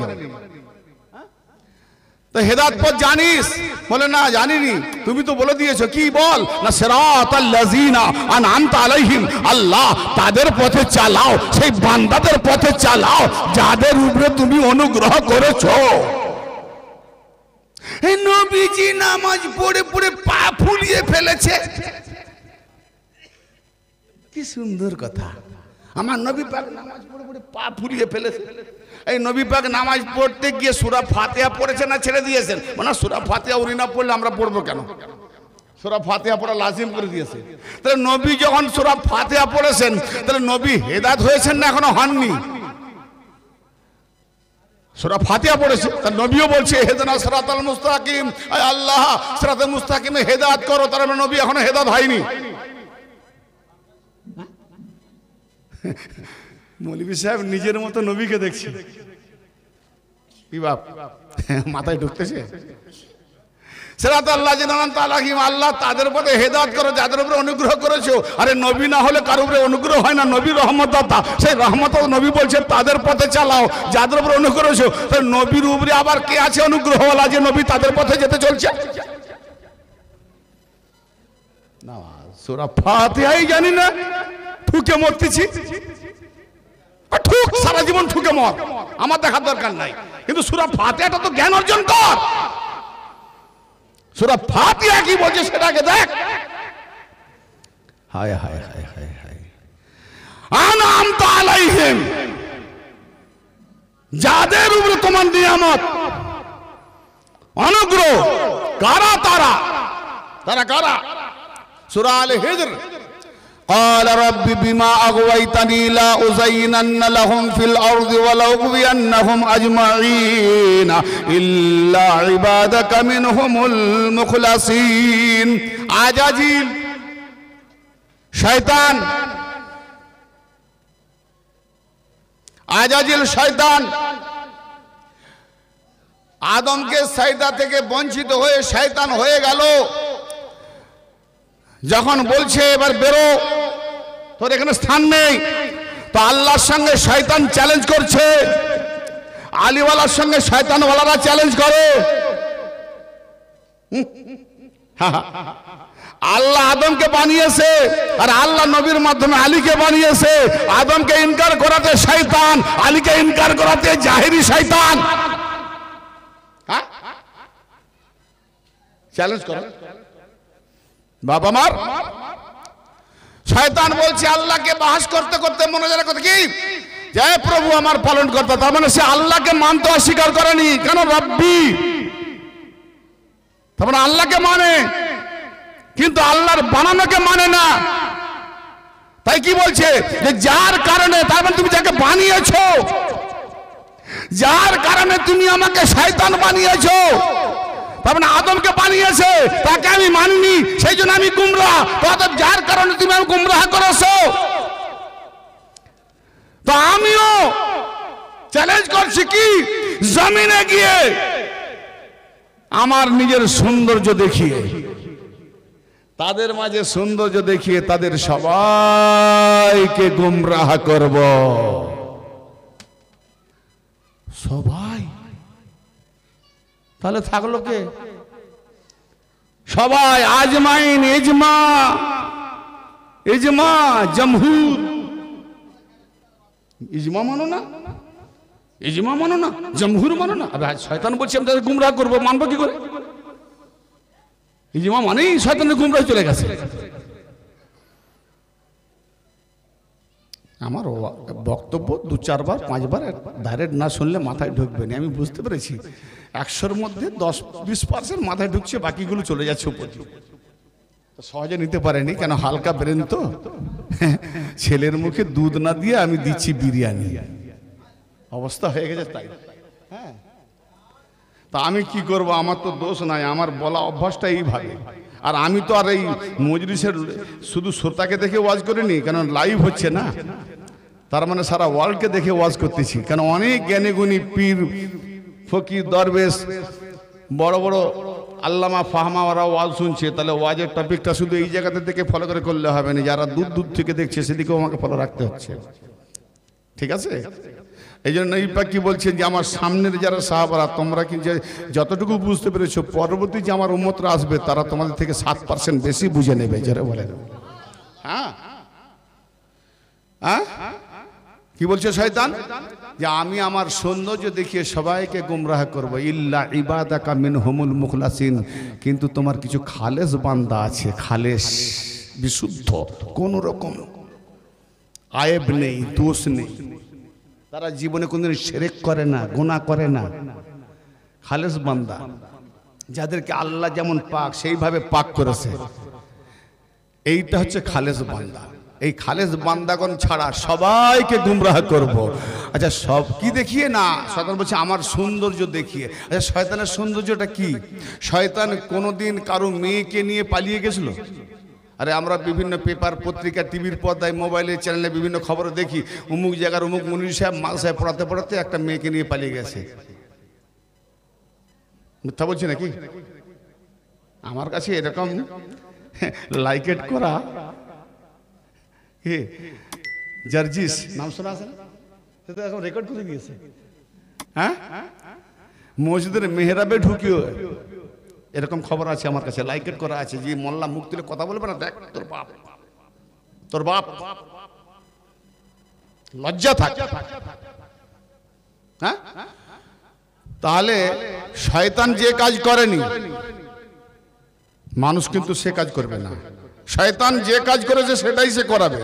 তো হেদায়েত পথ জানিস? বলে না জানিনি। তুমি তো বলে দিয়েছো। কি বল? না সিরাতাল লাযিনা আনআমতা আলাইহিম, আল্লাহ তাদের পথে চালাও, সেই বান্দাদের পথে চালাও যাদের উপরে তুমি অনুগ্রহ করেছো। এই নবীজি নামাজ পড়ে পড়ে পা ফুলিয়ে ফেলেছে। কি সুন্দর কথা! আমার নবী পাক নামাজ পড়ে পড়ে পা ফুলিয়ে ফেলেছে। এই নবী পাক নামাজ পড়তে গিয়ে সূরা ফাতিহা পড়েছেন না ছেড়ে দিয়েছেন? মানে সূরা ফাতিহা উনি না পড়লে আমরা পড়বো কেন? সূরা ফাতিহা পড়া লাজিম করে দিয়েছে। তাহলে নবী যখন সূরা ফাতিহা পড়েছেন, তাহলে নবী হেদায়েত হয়েছেন না এখনো হননি? সূরা ফাতিহা পড়েছে, তার নবীও বলছে ইহদিনা সিরাতাল মুস্তাকিম, আল্লাহ সিরাতে মুস্তাকিমে হেদায়েত করো। তার মানে নবী এখনো হেদায়েত হয়নি। মৌলভী সাহেব নিজের মতো নবীকে দেখছি। কি বাপ মাথায় ঢুকতেছে? সিরাতাল লাযিনা আনআমতা আলাইহিম, আল্লাহ তাদের পথে হেদায়েত করো যাদের উপরে অনুগ্রহ করেছো। আরে নবী না হলে কারোর উপরে অনুগ্রহ হয় না, নবী রহমতদাতা। সেই রহমত নবী বলছে তাদের পথে চালাও যাদের উপরে অনুগ্রহ করেছো। তো নবীর উপরে আবার কে আছে অনুগ্রহওয়ালা যে নবী তাদের পথে যেতে চলছে? না সূরা ফাতিহাই জানি না, ঠুকে মরতেছি। ঠুক, সারা জীবন ঠুকে মর, আমার দেখার দরকার নাই। কিন্তু সূরা ফাতিহাটা তো জ্ঞান অর্জন কর। সূরা ফাতিহা কি বলছে সেটাকে দেখ। হায় হায় হায় হায় হায়। আনআমতা আলাইহিম, যাদের উপরে তোমার নিয়ামত অনুগ্রহ, কারা তারা? তারা কারা? সূরা আল হিজর, قال رب بما أغويتني لا أزينن لهم في الأرض ولأغوينهم أجمعين إلا عبادك منهم المخلصين। আজাজিল শয়তান, আজাজিল শয়তান আদমকে সাজদা থেকে বঞ্চিত হয়ে শয়তান হয়ে গেল। যখন বলছে এবার বেরো, তোর এখানে স্থান নেই, তো আল্লাহর সঙ্গে শয়তান চ্যালেঞ্জ করছে। আলীওয়ালার সঙ্গে শয়তানওয়ালারা চ্যালেঞ্জ করে। আল্লাহ আদমকে বানিয়েছে আর আল্লাহ নবীর মাধ্যমে আলীকে বানিয়েছে। আদমকে ইনকার করাতে শয়তান, আলীকে ইনকার করাতে জাহেরি শয়তান। চ্যালেঞ্জ করো বাবা মার। শয়তান বলছে আল্লাহকে বাহাস করতে করতে মনোজারা করতে কি যে প্রভু আমার পালন কর্তা, তার মানে সে আল্লাহকে মানতে অস্বীকার করেনি। কেন? রব্বি, তার মানে আল্লাহকে মানে কিন্তু আল্লাহর বানানোকে মানে না। তাই কি বলছে যে যার কারণে, তার মানে তুমি যাকে বানিয়েছো, যার কারণে তুমি আমাকে শয়তান বানিয়েছো, তার মানে আদমকে বানিয়েছে, তাকে আমি মানিনি, সেই জন্য আমি গুমরাহ। তো যার কারণে তুমি আমি গুমরাহ করেছো, তো আমিও চ্যালেঞ্জ করছি কি জমিনে গিয়ে আমার নিজের সৌন্দর্য দেখিয়ে, তাদের মাঝে সৌন্দর্য দেখিয়ে তাদের সবাইকে গুমরাহ করব। সবাই, তাহলে থাকলো কে? সবাই আজমাইন, ইজমা, ইজমা জমহুর। ইজমা মানো না, ইজমা মানো না, জমহুর মানো না। আবে শয়তান বলছে আমি তাদের গুমরাহ করবো, মানবো কি করে? ইজমা মানেই শয়তানের গুমরাহ চলে গেছে। আমার বক্তব্য 2-4 বার 5 বার ডাইরেক্ট না শুনলে মাথায় ঢুকবে না, আমি বুঝতে পেরেছি। 100-র মধ্যে 10-20% মাথায় ঢুকছে, বাকিগুলো চলে যাচ্ছে উপর। সহজে নিতে পারেনি, কেন হালকা ব্রেন তো। ছেলের মুখে দুধ না দিয়ে আমি দিচ্ছি বিরিয়ানি, অবস্থা হয়ে গেছে তাই। হ্যাঁ, তা আমি কি করব? আমার তো দোষ নাই, আমার বলা অভ্যাসটা এইভাবে। আর আমি তো আর এই মজলিসের শুধু শ্রোতাকে দেখে ওয়াজ করিনি, কেন লাইভ হচ্ছে না, তার মানে সারা ওয়ার্ল্ডকে দেখে ওয়াজ করতেছি। কেন অনেক জ্ঞানী গুণী পীর, ফকির, দরবেশ, বড় বড় আল্লামা ফাহমা ওরা ওয়াজ শুনছে। তাহলে ওয়াজের টপিকটা শুধু এই জায়গাতে থেকে ফলো করে করলে হবে না, যারা দূর দূর থেকে দেখছে সেদিকেও আমাকে ফলো রাখতে হচ্ছে। ঠিক আছে? এই জন্য নবী পাক কি বলছেন যে আমার সামনের যারা সাহাবারা, তোমরা কি যতটুকু বুঝতে পেরেছো, পরবর্তী যে আমার উম্মতরা আসবে তারা তোমাদের থেকে 7% বেশি বুঝে নেবে। যারা বলেন হ্যাঁ হ্যাঁ, কি বলছে শয়তান? যে আমি আমার সৌন্দর্য দেখিয়ে সবাইকে গুমরাহ করব, ইল্লা ইবাদাকা মিনহুমুল মুখলাসিন। কিন্তু তোমার কিছু খালেস বান্দা আছে, খালেস, বিশুদ্ধ, কোন রকম আয়েব নেই, দোষ নেই, তারা জীবনে কোনদিন শিরক করে না, গুনাহ করে না। খালেস বান্দা, যাদেরকে আল্লাহ যেমন পাক সেইভাবে পাক করেছে, এইটা হচ্ছে খালেস বান্দা। এই খালেস বান্দাগণ ছাড়া সবাইকে গুমরাহ করব। আচ্ছা, সব কি দেখিয়ে না? শয়তান বলছে আমার সৌন্দর্য দেখিয়ে। আচ্ছা, শয়তানের সৌন্দর্যটা কি? শয়তান কোনোদিন কারো মেয়েকে নিয়ে পালিয়ে গেছিল? আরে আমরা বিভিন্ন পেপার, পত্রিকা, টিভির পর্দায়, মোবাইলের চ্যানেলে বিভিন্ন খবর দেখি, অমুক জায়গার অমুক মুনির সাহেব মাদ্রাসায় পড়াতে পড়াতে একটা মেয়েকে নিয়ে পালিয়ে গেছে। মিথ্যা বলছি নাকি? আমার কাছে এরকম লাইকেট করা জার্জিস নাম শোনা আছে না? সেটা এখন রেকর্ড করে দিয়েছে। হ্যাঁ, মসজিদের মেহরাবে ঢুকিও এরকম খবর আছে আমার কাছে, লাইকেট করা আছে। যে মোল্লা মুখ তুলে কথা বলবে না, দেখ তোর বাপ, তোর বাপ, লজ্জা থাক। হ্যাঁ, তাহলে শয়তান যে কাজ করেনি মানুষ কিন্তু সে কাজ করবে না। শয়তান যে কাজ করেছে সেটাই সে করাবে।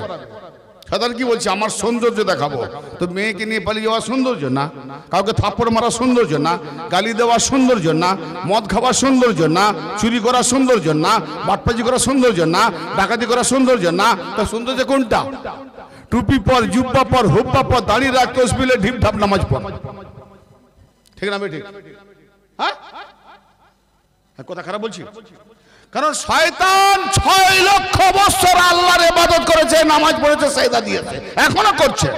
শয়তান কি বলছে? আমার সৌন্দর্য দেখাবো। তো মেয়েকে নিয়ে পালিয়ে যাওয়া সৌন্দর্য না, কাউকে থাপ্পড় মারা সৌন্দর্য না, গালি দেওয়া সৌন্দর্য না, মদ খাওয়া সৌন্দর্য না, চুরি করা সৌন্দর্য না, বাটপাজি করা সৌন্দর্য না, ডাকাতি করা সৌন্দর্য না। তা সৌন্দর্য কোনটা? টুপি পর, জুব্বা পর, হুব্বা পর, দাঁড়িয়ে রাখ, তসবিলে ঢিপ ঢাপ নামাজ পড়। ঠিক না বেঠিক? হ্যাঁ, কথা খারাপ বলছি? কারণ শয়তান 6 লক্ষ বছর আল্লাহর ইবাদত করেছে, নামাজ পড়েছে, সাজদা দিয়েছে, এখনো করছে।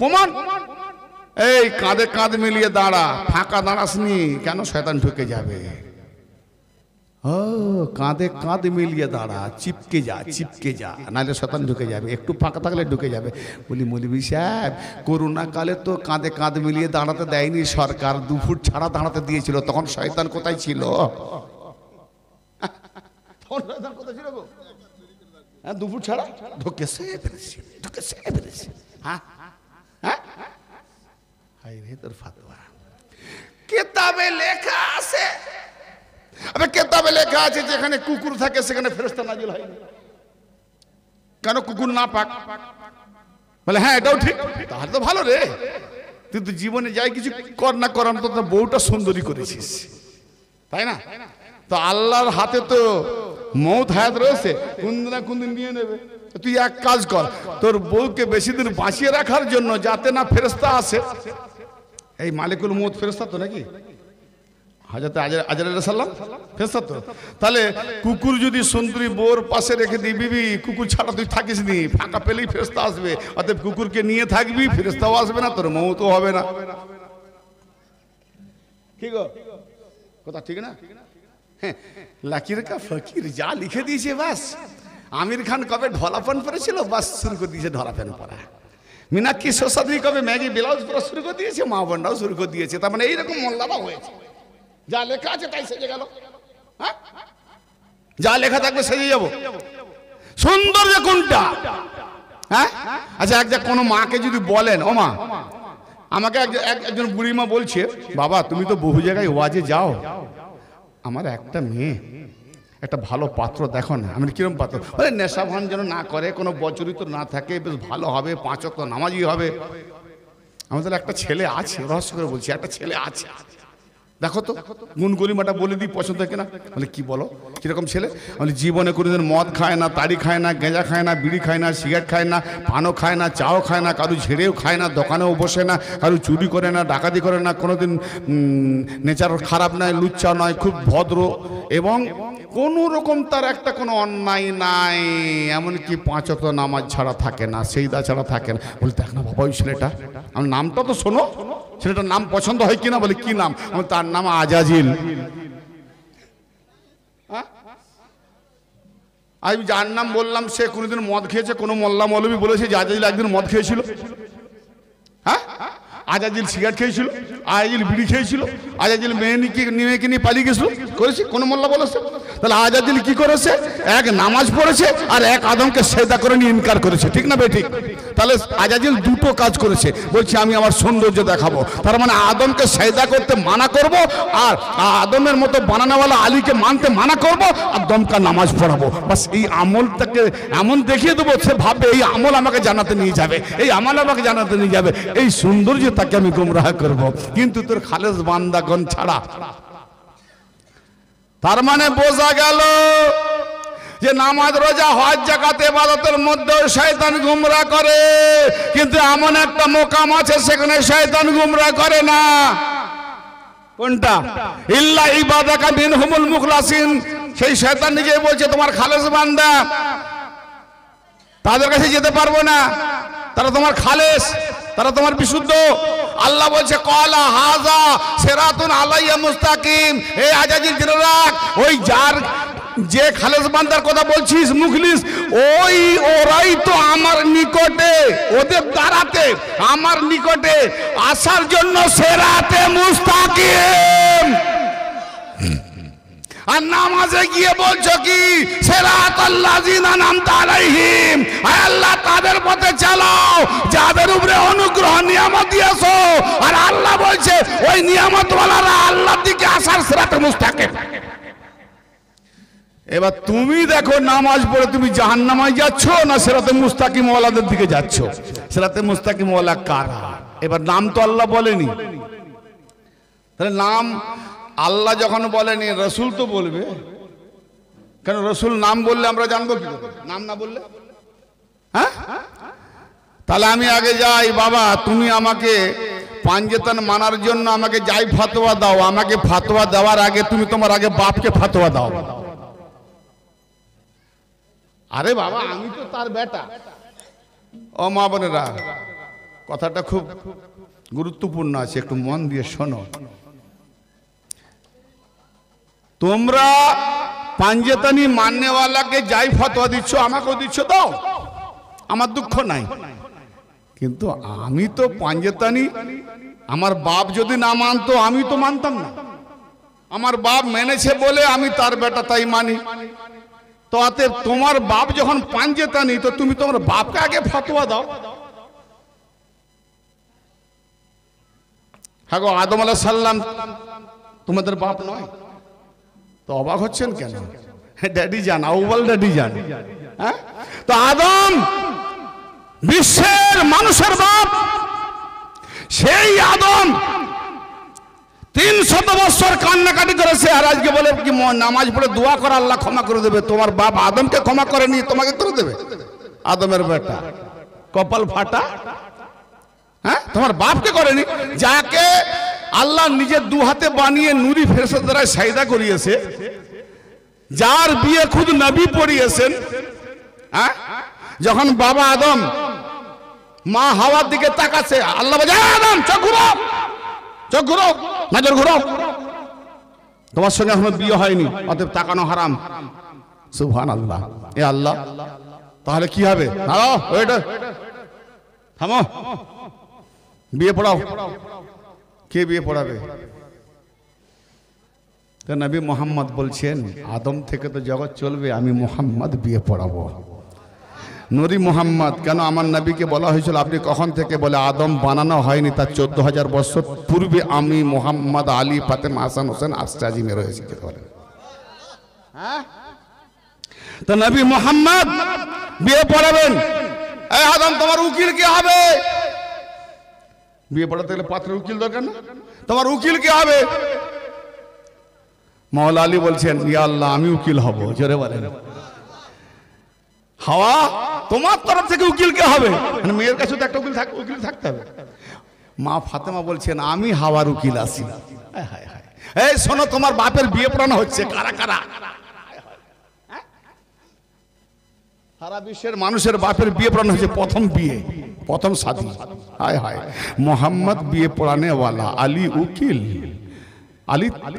প্রমাণ? এই কাঁধে কাঁধ মিলিয়ে দাঁড়া, ফাঁকা দাঁড়াসনি কেন? শয়তান ঢুকে যাবে। ও কাঁধে কাঁধ মিলিয়ে দাঁড়া, চিপকে যা, চিপকে যা, নাহলে শয়তান ঢুকে যাবে। একটু ফাঁকা থাকলে ঢুকে যাবে। বলি মৌলভী সাহেব, করোনা কালে তো কাঁধে কাঁধ মিলিয়ে দাঁড়াতে দেয়নি সরকার, 2 ফুট ছাড়া দাঁড়াতে দিয়েছিল। তখন শয়তান কোথায় ছিল? কোথায় ছিল গো? 2 ফুট ছাড়া ঢুকেছে, ঢুকেছে। হ্যাঁ হ্যাঁ, হাই রে তোর ফাতোয়া। কিতাবে লেখা আছে, আবে কিতাবে লেখা আছে যেখানে কুকুর থাকে সেখানে ফেরেশতা নাজিল হয়। কেন? কুকুর না পাক। বলে হ্যাঁ এটাও ঠিক। তাহলে তো ভালো রে, তুই তো জীবনে যাই কিছু কর না কর, তো তোর বউটা সুন্দরী করেছিস, তাই না? তো আল্লাহর হাতে তো মৌত হায়াত রয়েছে, কোনদিন না কোনদিন নিয়ে নেবে। তুই এক কাজ কর, তোর বউকে বেশি দিন বাঁচিয়ে রাখার জন্য, যাতে না ফেরেশতা আসে। এই মালিকুল মৌত ফেরেশতা তো নাকি? হযরত আজরাইল সাল্লাম ফেরেশতা তো। তাহলে কুকুর যদি সুন্দরী বউর পাশে রেখে দিই, বিবি কুকুর ছাড়া তুই থাকিস নি, ফাঁকা পেলেই ফেরেশতা আসবে। অতএব কুকুরকে নিয়ে থাকবি, ফেরেশতাও আসবে না, তোর মৌতও হবে না। কি গো, কথা ঠিক না? হ্যাঁ, লাকির কা ফকির যা লিখে দিয়েছে বাস। আমির খান কবে ঢলা প্যান্ট পরেছিল, বাস শুরু করে দিয়েছে ঢলা প্যান্ট পরা। মীনাক্ষী সসাদি কবে ম্যাগি ব্লাউজ পরা শুরু করে দিয়েছে, মা বোনরাও শুরু করে দিয়েছে। তার মানে এইরকম মোল্লারা হয়েছে, যা লেখা আছে তাই সেজে গেল। হ্যাঁ, যা লেখা থাকবে সেজে যাব। সৌন্দর্য কোনটা? হ্যাঁ, আচ্ছা এক কোনো মাকে যদি বলেন, ও মা, আমাকে একজন বুড়ি মা বলছে, বাবা তুমি তো বহু জায়গায় ওয়াজে যাও, আমার একটা মেয়ে, একটা ভালো পাত্র দেখো না। আমি কিরম পাত্র? বলে নেশা ভান যেন না করে, কোনো বচরিত না থাকে, বেশ ভালো হবে, 5 ওয়াক্ত নামাজি হবে। আমাদের একটা ছেলে আছে, রহস্য করে বলছি, একটা ছেলে আছে, দেখো তো গুনগরিমাটা বলে দিই, পছন্দ হয় কিনা। বলে কি বলো, কিরকম ছেলে? বলে জীবনে কোনোদিন মদ খায় না, তাড়ি খায় না, গেঁজা খায় না, বিড়ি খায় না, সিগারেট খায় না, পানও খায় না, চাও খায় না, কারু ঝেড়েও খায় না, দোকানেও বসে না, কারু চুরি করে না, ডাকাতি করে না, কোনোদিন নেচার খারাপ নয়, লুচ্চা নয়, খুব ভদ্র, এবং কোনো রকম তার একটা কোনো অন্যায় নাই, এমনকি 5 ওয়াক্ত নামাজ ছাড়া থাকে না, সেইদা ছাড়া থাকে না। বলি দেখ না বাবা ওই ছেলেটা, আমার নামটা তো শোনো, ছেলেটার নাম পছন্দ হয় কিনা? বলে কি নাম? আমার তার নাম আজাজিল। আমি যার নাম বললাম সে কোনোদিন মদ খেয়েছে? কোনো মোল্লা মৌলবী বলেছে যে আজাজিল একদিন মদ খেয়েছিল? হ্যাঁ, আজাজিল সিগারেট খেয়েছিল, আজাজিল বিড়ি খেয়েছিল, আজাজিল মেয়েকে নিয়ে পালিয়ে গেছিল, করেছে? কোন মোল্লা বলেছে? তাহলে আজাজিল কি করেছে? এক নামাজ পড়েছে আর এক আদমকে সেজদা করে নিয়ে ইনকার করেছে, ঠিক না বেঠিক? তাহলে আজাজিল দুটো কাজ করেছে, বলছে আমি আমার সৌন্দর্য দেখাবো, তার মানে আদমকে সেজদা করতে মানা করব, আর আদমের মতো বানানোওয়ালা আলীকে মানতে মানা করব, আর দমকা নামাজ পড়াবো। বাস এই আমলটাকে এমন দেখিয়ে দেবো, সে ভাববে এই আমল আমাকে জানাতে নিয়ে যাবে, এই আমল আমাকে জানাতে নিয়ে যাবে, এই সৌন্দর্য তাকে আমি গুমরাহ করব। কিন্তু তোর খালেস বান্দাগণ ছাড়া। তার মানে বোঝা গেল যে নামাজ রোজা হজ যাকাত ইবাদতের মধ্যে শয়তান গুমরাহ করে, কিন্তু এমন একটা মোকাম আছে সেখানে শয়তান গুমরাহ করে না। কোনটা? ইল্লা ইবাদাকা মিনহুমুল মুখলাসিন। সেই শয়তান নিজেই বলছে তোমার খালেস বান্দা, তাদের কাছে যেতে পারবো না, তারা তোমার খালেস, তারা তোমার বিশুদ্ধ। আল্লাহ বলছে ক্বালা হাযা সিরাতুন আলাইয়া মুস্তাকিম। এই আজাজিল জেনে রাখ, ওই যার যে খালেস বান্দার কথা বলছিস মুখলিস, ওরাই তো আমার নিকটে, ওদের দ্বারাতে আমার নিকটে আসার জন্য সিরাতে মুস্তাকিম। আর নামাজে গিয়ে বলছো কি সিরাতাল্লাযিনা আনআমতা আলাইহিম, আয় আল্লাহ তাদের পথে চালাও যাদের উপরে অনুগ্রহ নিয়ামত দিয়েছো। আর আল্লাহ বলছে ওই নিয়ামতওয়ালারা আল্লাহর দিকে আসার সিরাতে মুস্তাকিম। এবার তুমি দেখো নামাজ পড়ে তুমি জাহান্নামায় যাচ্ছ না সিরাতে মুস্তাকিম ওয়ালাদের দিকে যাচ্ছ? সিরাতে মুস্তাকিম ওয়ালা কারা? এবার নাম তো আল্লাহ বলেনি, তাহলে নাম আল্লাহ যখন বলেনি, রসুল তো বলবে। কেন রসুল নাম বললে আমরা জানবো কি করে, নাম না বললে? হ্যাঁ, তাহলে আমি আগে যাই, বাবা তুমি আমাকে পাঞ্জেতান মানার জন্য আমাকে যাই ফতোয়া দাও, আমাকে ফতোয়া দেওয়ার আগে তুমি তোমার আগে বাপকে ফতোয়া দাও। আরে বাবা আমি তো তার বেটা। ও মা বোনেরা, কথাটা খুব গুরুত্বপূর্ণ আছে, একটু মন দিয়ে শোনো। তোমরা পাঞ্জেতানি মাননেওয়ালাকে যাই ফতোয়া দিচ্ছ, আমাকেও দিচ্ছ, দাও, আমার দুঃখ নাই। কিন্তু আমি তো পাঞ্জেতানি, আমার বাপ যদি না মানতো আমি তো মানতাম না। আমার বাপ মেনেছে বলে আমি তার বেটা, তাই মানি। তো অতএব তোমার বাপ যখন পাঞ্জেতানি, তো তুমি তোমার বাপকে আগে ফতোয়া দাও। হ্যাঁ গো, আদম আলাইহিস সালাম তোমাদের বাপ নয়? তো অবাক হচ্ছেন কেন? ড্যাডি জান, আউয়াল ড্যাডি জান। হ্যাঁ, তো আদম বিশ্বের মানুষের বাপ। সেই আদম 300 বছর কান্নাকাটি করেছে, আর আজকে বলে কি নামাজ পড়ে দোয়া করে আল্লাহ ক্ষমা করে দেবে। তোমার বাপ আদমকে ক্ষমা করেনি, তোমাকে করে দেবে? আদমের বেটা, কপাল ফাটা। হ্যাঁ, তোমার বাপকে করেনি, যাকে আল্লাহ নিজের 2 হাতে বানিয়ে নুরি ফেরেশতা দ্বারা সাজদা করিয়েছে, যার বিয়ে খুদ নবী পড়িয়েছেন। হ্যাঁ, যখন বাবা আদম মা হাওয়ার দিকে তাকাচ্ছে, আল্লাহ বলে আদম চোখ ঘুরাও, চোখ ঘুরাও, নজর ঘুরাও, তোমার সঙ্গে এখনো বিয়ে হয়নি, অতএব তাকানো হারাম। সুবহানাল্লাহ। এ আল্লাহ, তাহলে কি হবে? থামো, বিয়ে পড়াও। কে বিয়ে পড়াবে? তো নবী মোহাম্মদ বলছেন, আদম থেকে তো জগৎ চলবে, আমি মোহাম্মদ বিয়ে পড়াবো। নূরি মোহাম্মদ কেন? আমার নবীকে বলা হয়েছিল আপনি কখন থেকে? বলে আদম বানানো হয়নি, তার 14,000 বছর পূর্বে আমি মোহাম্মদ, আলী, ফাতেমা, হাসান, হোসেন আশ্রাজিমে রয়েছি। তো নবী মোহাম্মদ বিয়ে পড়াবেন। এই আদম, তোমার উকিল কে হবে? বিয়ে পড়াতে গেলে পাত্রের উকিল দরকার না? তোমার উকিল কে হবে? মাওলা আলী বলছেন, ইয়া আল্লাহ, আমি উকিল হব। জোরে বলেন। হাওয়া, তোমার তরফ থেকে উকিল কে হবে? মানে মেয়ের কাছে তো একটা উকিল থাকতে হবে। মা ফাতেমা বলছেন, আমি হাওয়ার উকিল আছি। এই শোনো, তোমার বাপের বিয়ে পড়ানো হচ্ছে। কারা কারা? সারা বিশ্বের মানুষের বাপের বিয়ে পড়ানো হচ্ছে। প্রথম বিয়ে, প্রথম শাদী। হায় হায়, মোহাম্মদ বিয়ে পড়ানে ওয়ালা, আলী উকিল।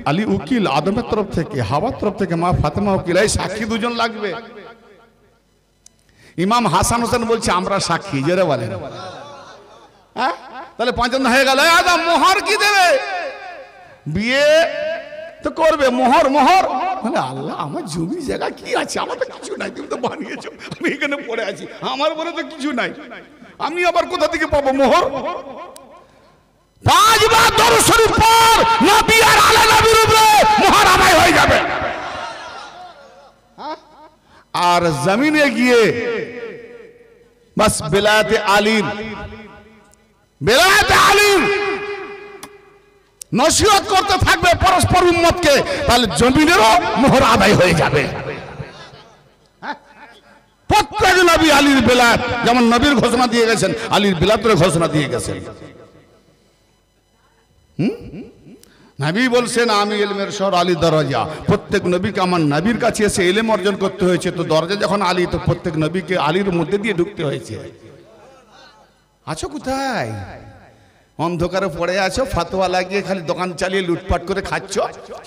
আলী উকিল আদমের তরফ থেকে, হাওয়ার তরফ থেকে মা ফাতেমা উকিল। এই সাক্ষী দুজন লাগবে। ইমাম হাসান হোসেন বলছে আমরা সাক্ষী। জোরে বলেন। হ্যাঁ, তাহলে ৫ হয়ে গেল। আদম মোহর কি দেবে? বিয়ে তো করবে, মোহর। মোহর মানে আল্লাহ, আমার জমি জায়গা কি আছে? আমার তো কিছু নাই, তুমি তো বানিয়েছো। আমি এখানে পড়ে আছি, আমার বলে তো কিছু নাই। আমি আবার কোথা থেকে পাবো মোহর? 5 বার দরুদ শরীফ পড়, নবী আর আলা নবীর উপরে মোহর আদায় হয়ে যাবে। আর জমিনে গিয়ে বাস বেলায়েতে আলীর নসিহত করতে থাকবে পরস্পর উম্মতকে, তাহলে জমিনেরও মোহর আদায় হয়ে যাবে। প্রত্যেক নবী আলীর বেলায়েত, যেমন নবীর ঘোষণা দিয়ে গেছেন, আলীর বেলায়েতের ঘোষণা দিয়ে গেছেন। নবী বলছেন, আমি ইলমের শহর, আলী দরজা। প্রত্যেক নবীকে আমার নবীর কাছে এসে ইলম অর্জন করতে হয়েছে। তো দরজা যখন আলী, তো প্রত্যেক নবীকে আলীর মধ্যে দিয়ে ঢুকতে হয়েছে। আছো কোথায়? অন্ধকারে পড়ে আছো, ফাতোয়া লাগিয়ে খালি দোকান চালিয়ে লুটপাট করে খাচ্ছ।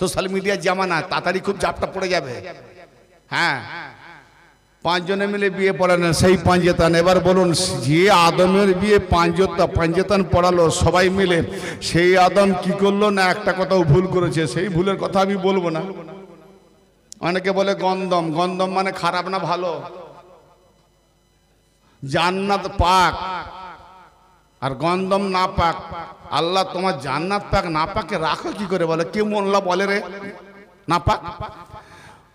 সোশ্যাল মিডিয়ার জামানা, তাড়াতাড়ি খুব জাপটা পড়ে যাবে। হ্যাঁ, 5 জনে মিলে বিয়ে পড়ালেন, সেই পাঞ্জেতান। এবার বলুন, যে আদমের বিয়ে পাঞ্জেতান পড়ালো সবাই মিলে, সেই আদম কি করলো না? একটা কথাও ভুল করেছে। সেই ভুলের কথা আমি বলবো না। অনেকে বলে গন্ধম। গন্ধম মানে খারাপ না ভালো? জান্নাত পাক আর গন্ধম না পাক। আল্লাহ তোমার জান্নাত পাক না পাকে রাখো কি করে? বলে কে মোল্লা বলে রে না পাক?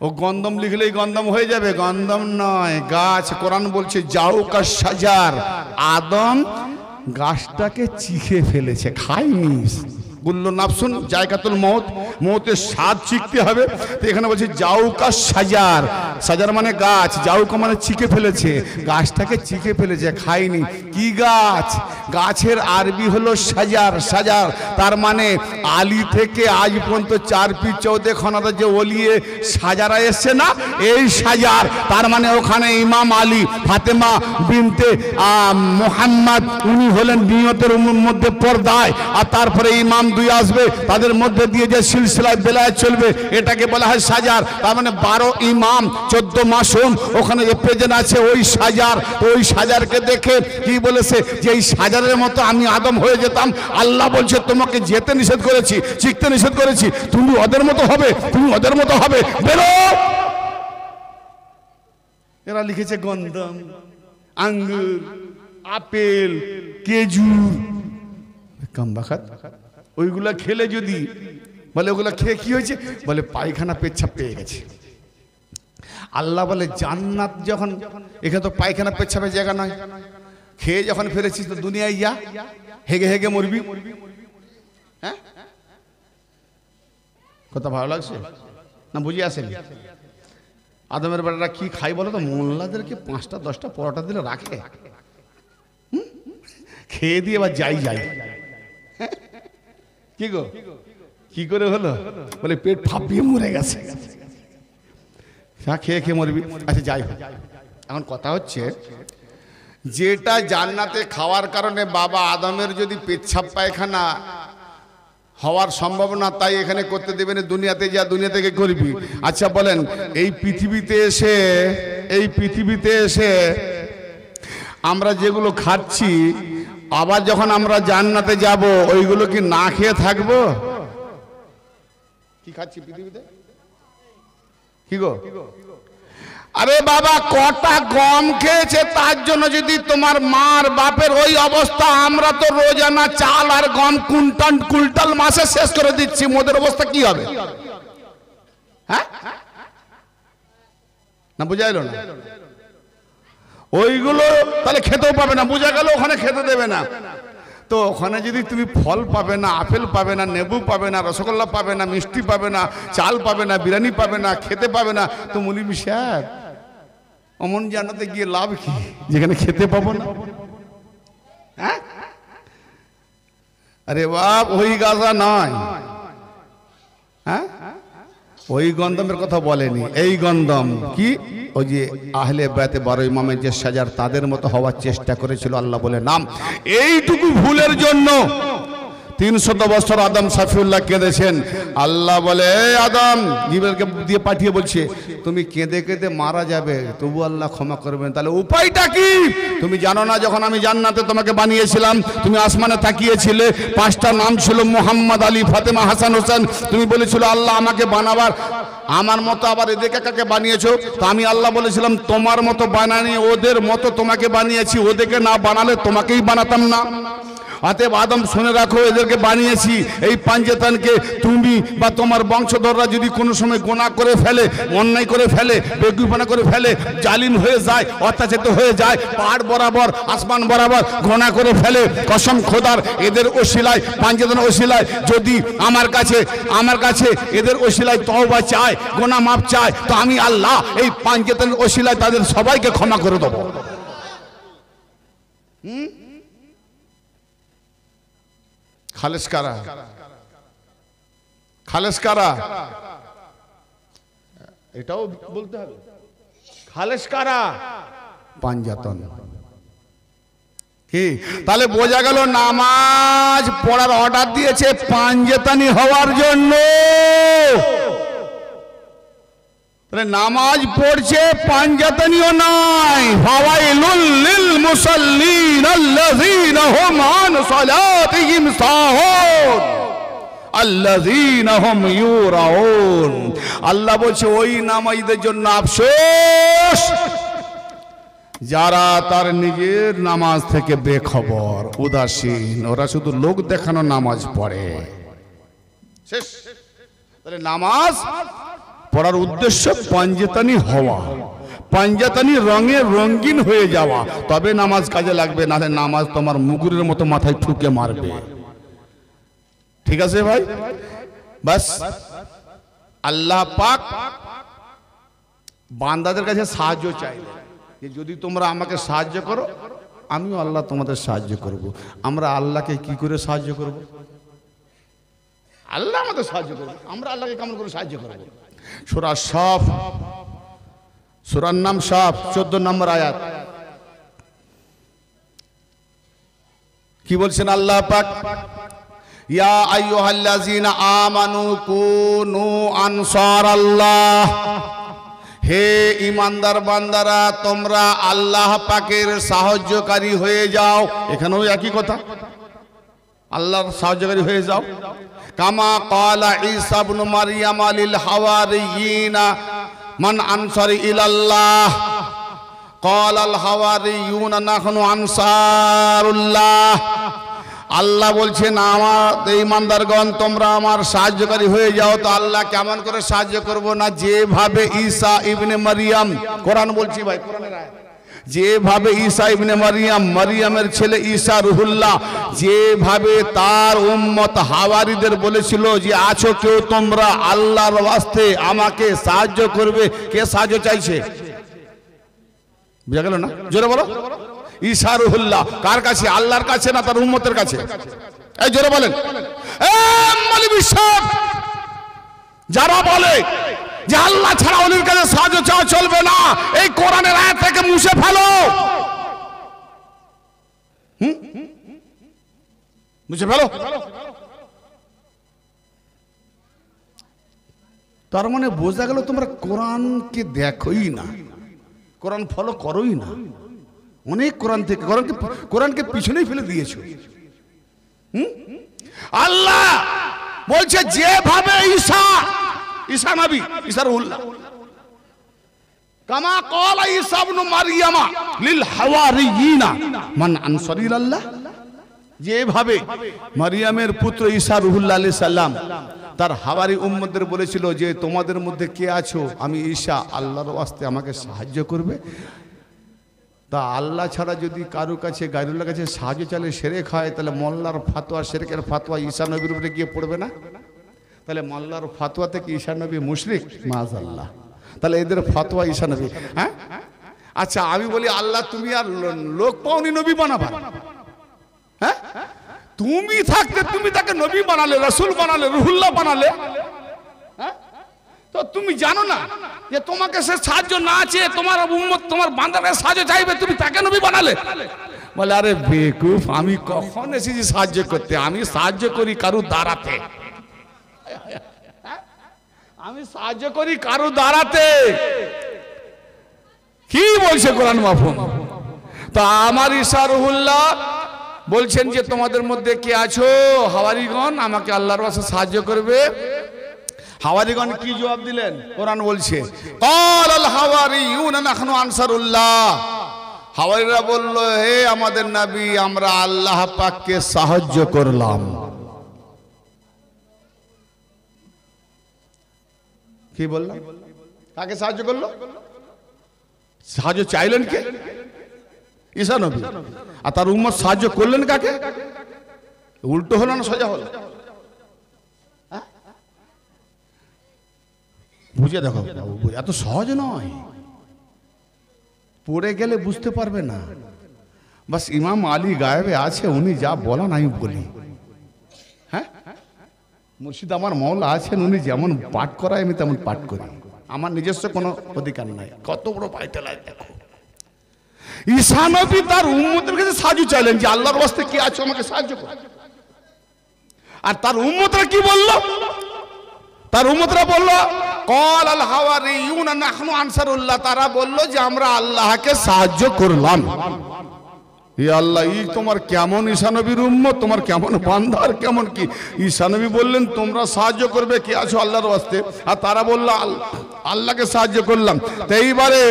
ও গন্ধম লিখলেই গন্ধম হয়ে যাবে? গন্ধম নয়, গাছ। কোরআন বলছে জাউকা সাজার। আদম গাছটাকে চিখে ফেলেছে, খায়নি। কুল্লু নাফসুন জায়গাতুল মউত, মউতের স্বাদ চিখতে হবে। তো এখানে বলছে জাউকা সাজার। সাজার মানে গাছ, জাউকা মানে চিখে ফেলেছে। গাছটাকে চিখে ফেলেছে, খায়নি। কি গাছ? গাছের আরবি হলো সাজার। সাজার তার মানে আলী থেকে আজ পর্যন্ত 4 পীর 14 খানাতে যে ওলিয়ে সাজারা এসছে না, এই সাজার। তার মানে ওখানে ইমাম আলী, ফাতেমা বিনতে মোহাম্মদ, উনি হলেন নিয়তের মধ্যে পর্দায়। আর তারপরে ইমাম 2 আসবে, তাদের মধ্যে দিয়ে যে সিলসিলায় বেলায়েত চলবে, এটাকে বলা হয় সাজার। তার মানে 12 ইমাম 14 মাসুম ওখানে যে প্রেজেন্ট আছে, ওই সাজার। ওই সাজারকে দেখে কি বলেছে? যে এই সাজারের মতো আমি আদম হয়ে যেতাম। আল্লাহ বলছে তোমাকে যেতে নিষেধ করেছি, শিখতে নিষেধ করেছি, তুমি ওদের মতো হবে, তুমি ওদের মতো হবে, বেরো। এরা লিখেছে গন্ধম, আঙ্গুর, আপেল, খেজুর। কামবাখাত ওইগুলা খেলে যদি বলে, ওগুলা খেয়ে কি হয়েছে? বলে পায়খানা পেচ্ছাপ পেয়ে গেছে। আল্লাহ বলে জান্নাত যখন, এখানে তো পায়খানা পেচ্ছাপের জায়গা নয়। খেয়ে যখন ফেলেছিস তো দুনিয়ায় যা, হেগে হেগে মরবি। হ্যাঁ, কথা ভালো লাগছে না? বুঝে আসেনি? আদমের বেটারা কি খাই বলো তো? মোল্লাদেরকে 5টা 10টা পরোটা দিলে রাখে, খেয়ে দিয়ে এবার যাই। কি গো, কি করে হলো? বলে পেট ফাঁপিয়ে মরে গেছে। খেয়ে খেয়ে মরবি। আচ্ছা যাই হোক, এখন কথা হচ্ছে, যেটা জান্নাতে খাওয়ার কারণে বাবা আদমের যদি পেচ্ছাপ পায়খানা হওয়ার সম্ভাবনা, তাই এখানে করতে দেবে না, দুনিয়াতে যা দুনিয়া থেকে করবি। আচ্ছা বলেন, এই পৃথিবীতে এসে আমরা যেগুলো খাচ্ছি আবার যখন আমরা জান্নাতে যাব ওইগুলো কি না খেয়ে থাকবো? কি খাচ্ছি পৃথিবীতে? কি গো? আরে বাবা, কটা গম খেয়েছে তার জন্য যদি তোমার মার বাপের ওই অবস্থা, আমরা তো রোজানা চাল আর গম কুইন্টাল মাসে শেষ করে দিচ্ছি, মোদের অবস্থা কি হবে? হ্যাঁ না, বুঝা এলো না? ওইগুলো তাহলে খেতেও পাবে না, বোঝা গেল ওখানে খেতে দেবে না। তো ওখানে যদি তুমি ফল পাবে না, আপেল পাবে না, লেবু পাবে না, রসগোল্লা পাবে না, মিষ্টি পাবে না, চাল পাবে না, বিরিয়ানি পাবে না, খেতে পাবে না, তো মুলিম সাহেব অমন জান্নাতে গিয়ে লাভ কি যেখানে খেতে পাবো না? হ্যাঁ, আরে বাপ, ওই গাজা নয়। হ্যাঁ, ওই গন্ধমের কথা বলেনি, এই গন্ধম কি? ওই যে আহলে বায়তে 12 ইমামের যে সাজার তাদের মতো হওয়ার চেষ্টা করেছিল আল্লাহ বলে নাম। এইটুকু ভুলের জন্য 300 বছর আদম সাফিউল্লাহ কেঁদেছেন। আল্লাহ বলে আদম জিবরাইলকে দিয়ে পাঠিয়ে বলছে তুমি কেঁদে কেঁদে মারা যাবে, তবু আল্লাহ ক্ষমা করবেন। তাহলে উপায়টা কি? তুমি জানো না যখন আমি জান্নাতে তোমাকে বানিয়েছিলাম, তুমি আসমানে তাকিয়েছিলে, 5টা নাম ছিল মুহাম্মদ, আলী, ফাতেমা, হাসান, হোসেন। তুমি বলেছিল আল্লাহ আমাকে বানাবার আমার মতো, আবার এদেরকে কাকে বানিয়েছো? তো আমি আল্লাহ বলেছিলাম তোমার মতো বানানি, ওদের মতো তোমাকে বানিয়েছি, ওদেরকে না বানালে তোমাকেই বানাতাম না। অতএব আদম শুনে রাখো, এদেরকে বানিয়েছি এই পাঞ্জেতানকে। তুমি বা তোমার বংশধররা যদি কোনো সময় গোনা করে ফেলে, অন্যায় করে ফেলে, বেকুফানা করে ফেলে, জালিম হয়ে যায়, অত্যাচারিত হয়ে যায়, পাহাড় বরাবর আসমান বরাবর গোনা করে ফেলে, কসম খোদার এদের ওসিলায়, পাঞ্জেতান ওসিলায় যদি আমার কাছে এদের ওসিলায় তওবা চায়, গোনা মাপ চায়, তো আমি আল্লাহ এই পাঞ্জেতানের ওসিলায় তাদের সবাইকে ক্ষমা করে দেবো। খালেস কারা? খালেস কারা? এটাও বলতে হবে। খালেস কারা? পাঞ্জাতন। কি তাহলে বোঝা গেল নামাজ পড়ার অর্ডার দিয়েছে পাঞ্জাতানি হওয়ার জন্য। তাহলে নামাজ পড়ছে পাঞ্জাতানিও নয়। ফাওয়াইলুল লিল মুসাল্লিন আল্লাযীনা হুম আন সালাতিহিম সাহুন আল্লাযীনা হুম ইউরাউন। আল্লাহ বলছে ওই নামাজীদের জন্য আফসোস যারা তার নিজের নামাজ থেকে বেখবর, উদাসীন, ওরা শুধু লোক দেখানো নামাজ পড়ে। শেষ। তাহলে নামাজ পড়ার উদ্দেশ্য পাঞ্জাতানি হওয়া, পাঞ্জাতানি রঙে রঙিন হয়ে যাওয়া, তবে নামাজ কাজে লাগবে, নাহলে নামাজ তোমার মুগুরের মতো মাথায় ঠুকে মারবে। ঠিক আছে ভাই? বাস আল্লাহ পাক বান্দাদের কাছে সাহায্য চাইলেন যে যদি তোমরা আমাকে সাহায্য করো আমিও আল্লাহ তোমাদের সাহায্য করব। আমরা আল্লাহকে কি করে সাহায্য করব? আল্লাহ আমাদের সাহায্য করবে, আমরা আল্লাহকে কেমন করে সাহায্য করব? সূরা সাফ, সূরার নাম সাফ, 14 নম্বর আয়াত। কি বলছেন আল্লাহ পাক? ইয়া আইয়ুহাল্লাযীনা আমানু কুনু আনসারাল্লাহ, হে ঈমানদার বান্দারা তোমরা আল্লাহ পাকের সাহায্যকারী হয়ে যাও। এখানেও একই কথা, আল্লাহর সাহায্যকারী হয়ে যাও। কামা ক্বালা ঈসা ইবনে মারইয়াম লিল হাওয়ারিয়িনা মান আনসারি ইলাল্লাহ ক্বালাল হাওয়ারিয়ুনা নাহনু আনসারুল্লাহ। আল্লাহ বলছেন আমার ঈমানদারগণ তোমরা আমার সাহায্যকারী হয়ে যাও। তো আল্লাহ কেমন করে সাহায্য করব? না যেভাবে ঈসা ইবনে মারইয়াম, কোরআন বলছি ভাই, কোরআনের আয়াত, যেভাবে ঈসা ইবনে মারইয়াম, মারইয়ামের ছেলে ঈসা রুহুল্লাহ, যেভাবে তার উম্মত হাওয়ারিদের বলেছিল যে আছো কেউ তোমরা আল্লাহর ওয়াস্তে আমাকে সাহায্য করবে, কে সাহায্য চাইছে? বুঝা গেল না? জোরে বলো। ঈসা রুহুল্লাহ কার কাছে? আল্লাহর কাছে না তার উম্মতের কাছে? এই জোরে বলেন। যারা বলে যে আল্লাহ ছাড়া ওলির কাছে সাহায্য চাওয়া চলবে না, এই কোরআনের আয়াত থেকে মুছে ফেলো। মুছে ফেলো। তার মানে বোঝা গেল তোমরা কোরআনকে দেখোই না, কোরআন ফলো করোই না, অনেক কোরআন থেকে কোরআনকে পিছনেই ফেলে দিয়েছো। আল্লাহ বলছে যেভাবে ঈসা নবী ঈসা রুহুল্লাহ কামা ক্বালা ঈসা ইবনে মারইয়ামা লিল হাওয়ারিয়িনা মান আনসারি ইলাল্লাহ, যেভাবে মারিয়ামের পুত্র ঈসা রুহুল্লাহ আলাইহিস সালাম তার হাওয়ারি উম্মতদের বলেছিল যে তোমাদের মধ্যে কে আছো, আমি ঈসা, আল্লাহর ওয়াস্তে আমাকে সাহায্য করবে। তা আল্লাহ ছাড়া যদি কারো কাছে গায়রুল্লাহর কাছে সাহায্য চাইলে শিরক হয়, তাহলে মোল্লার ফাতোয়া শিরকের ফাতোয়া ঈসা নবীর উপরে গিয়ে পড়বে না? তাহলে মোল্লার ফাতোয়া থেকে ঈসা নবী মুশরিক, মাআযাল্লাহ। তাহলে এদের ফাতোয়া ঈসা নবী। হ্যাঁ আচ্ছা, আমি বলি আল্লাহ তুমি আর লোক পাওনি নবী বানাবা? হ্যাঁ, তুমি থাকতে তুমি তাকে নবী বানালে, রাসূল বানালে, রুহুল্লাহ বানালে। হ্যাঁ, তো তুমি জানো না যে তোমাকে সে সাহায্য না চেয়ে তোমার উম্মত তোমার বান্দাকে সাহায্য চাইবে, তুমি তাকে নবী বানালে? বলে আরে বেকুফ, আমি কখন এসেছি সাহায্য করতে? আমি সাহায্য করি কারো দাঁড়াতে, আমি সাহায্য করি কারো দাঁড়াতে। কি বলছে কোরআন মাহফুজ? তা আমার ঈসা রুহুল্লাহ বলছেন যে তোমাদের মধ্যে কে আছো হাওয়ারিগণ, আমাকে আল্লাহর ওয়াস্তে সাহায্য করবে। হাওয়ারিগণ কি জবাব দিলেন? কোরআন বলছে ক্বালাল হাওয়ারিয়ুনা নাহনু আনসারুল্লাহ, হাওয়ারিরা বলল হে আমাদের নবী, আমরা আল্লাহ পাককে সাহায্য করলাম। কি বললাম? কাকে সাহায্য করলো? সাহায্য চাইলেন কে? ঈসা নবী। আর তার উম্মত সাহায্য করলেন কাকে? উল্টো হলো না সোজা হলো? বুঝে দেখো, এত সহজ নয়, পড়ে গেলে বুঝতে পারবে না। বাস ইমাম আলী গায়েবে আছে, উনি যা বলেন আমি বলি। হ্যাঁ, মুর্শিদ আমার মওলা আছেন, উনি যেমন পাঠ করায় আমি তেমন পাঠ করি, আমার নিজস্ব কোনো অধিকার নাই। কত বড় পাইতে লাগে দেখো। ঈসা নবী তার উম্মতের কাছে সাহায্য চাইলেন যে আল্লাহর ওয়াস্তে কি আছো আমাকে সাহায্য করো। আর তার উম্মতরা কি বলল? তার উম্মতরা বলল ক্বালাল হাওয়ারিয়ুনা নাহনু আনসারুল্লাহ, তারা বলল যে আমরা আল্লাহকে সাহায্য করলাম। হে আল্লাহ, এই তোমার কেমন ঈসা নবীর উম্মত, তোমার কেমন বান্দা, আর কেমন কি? ঈসা নবী বললেন তোমরা সাহায্য করবে কে আছো আল্লাহর ওয়াস্তে, আর তারা বলল আল্লাহকে সাহায্য করলাম। তো এইবারে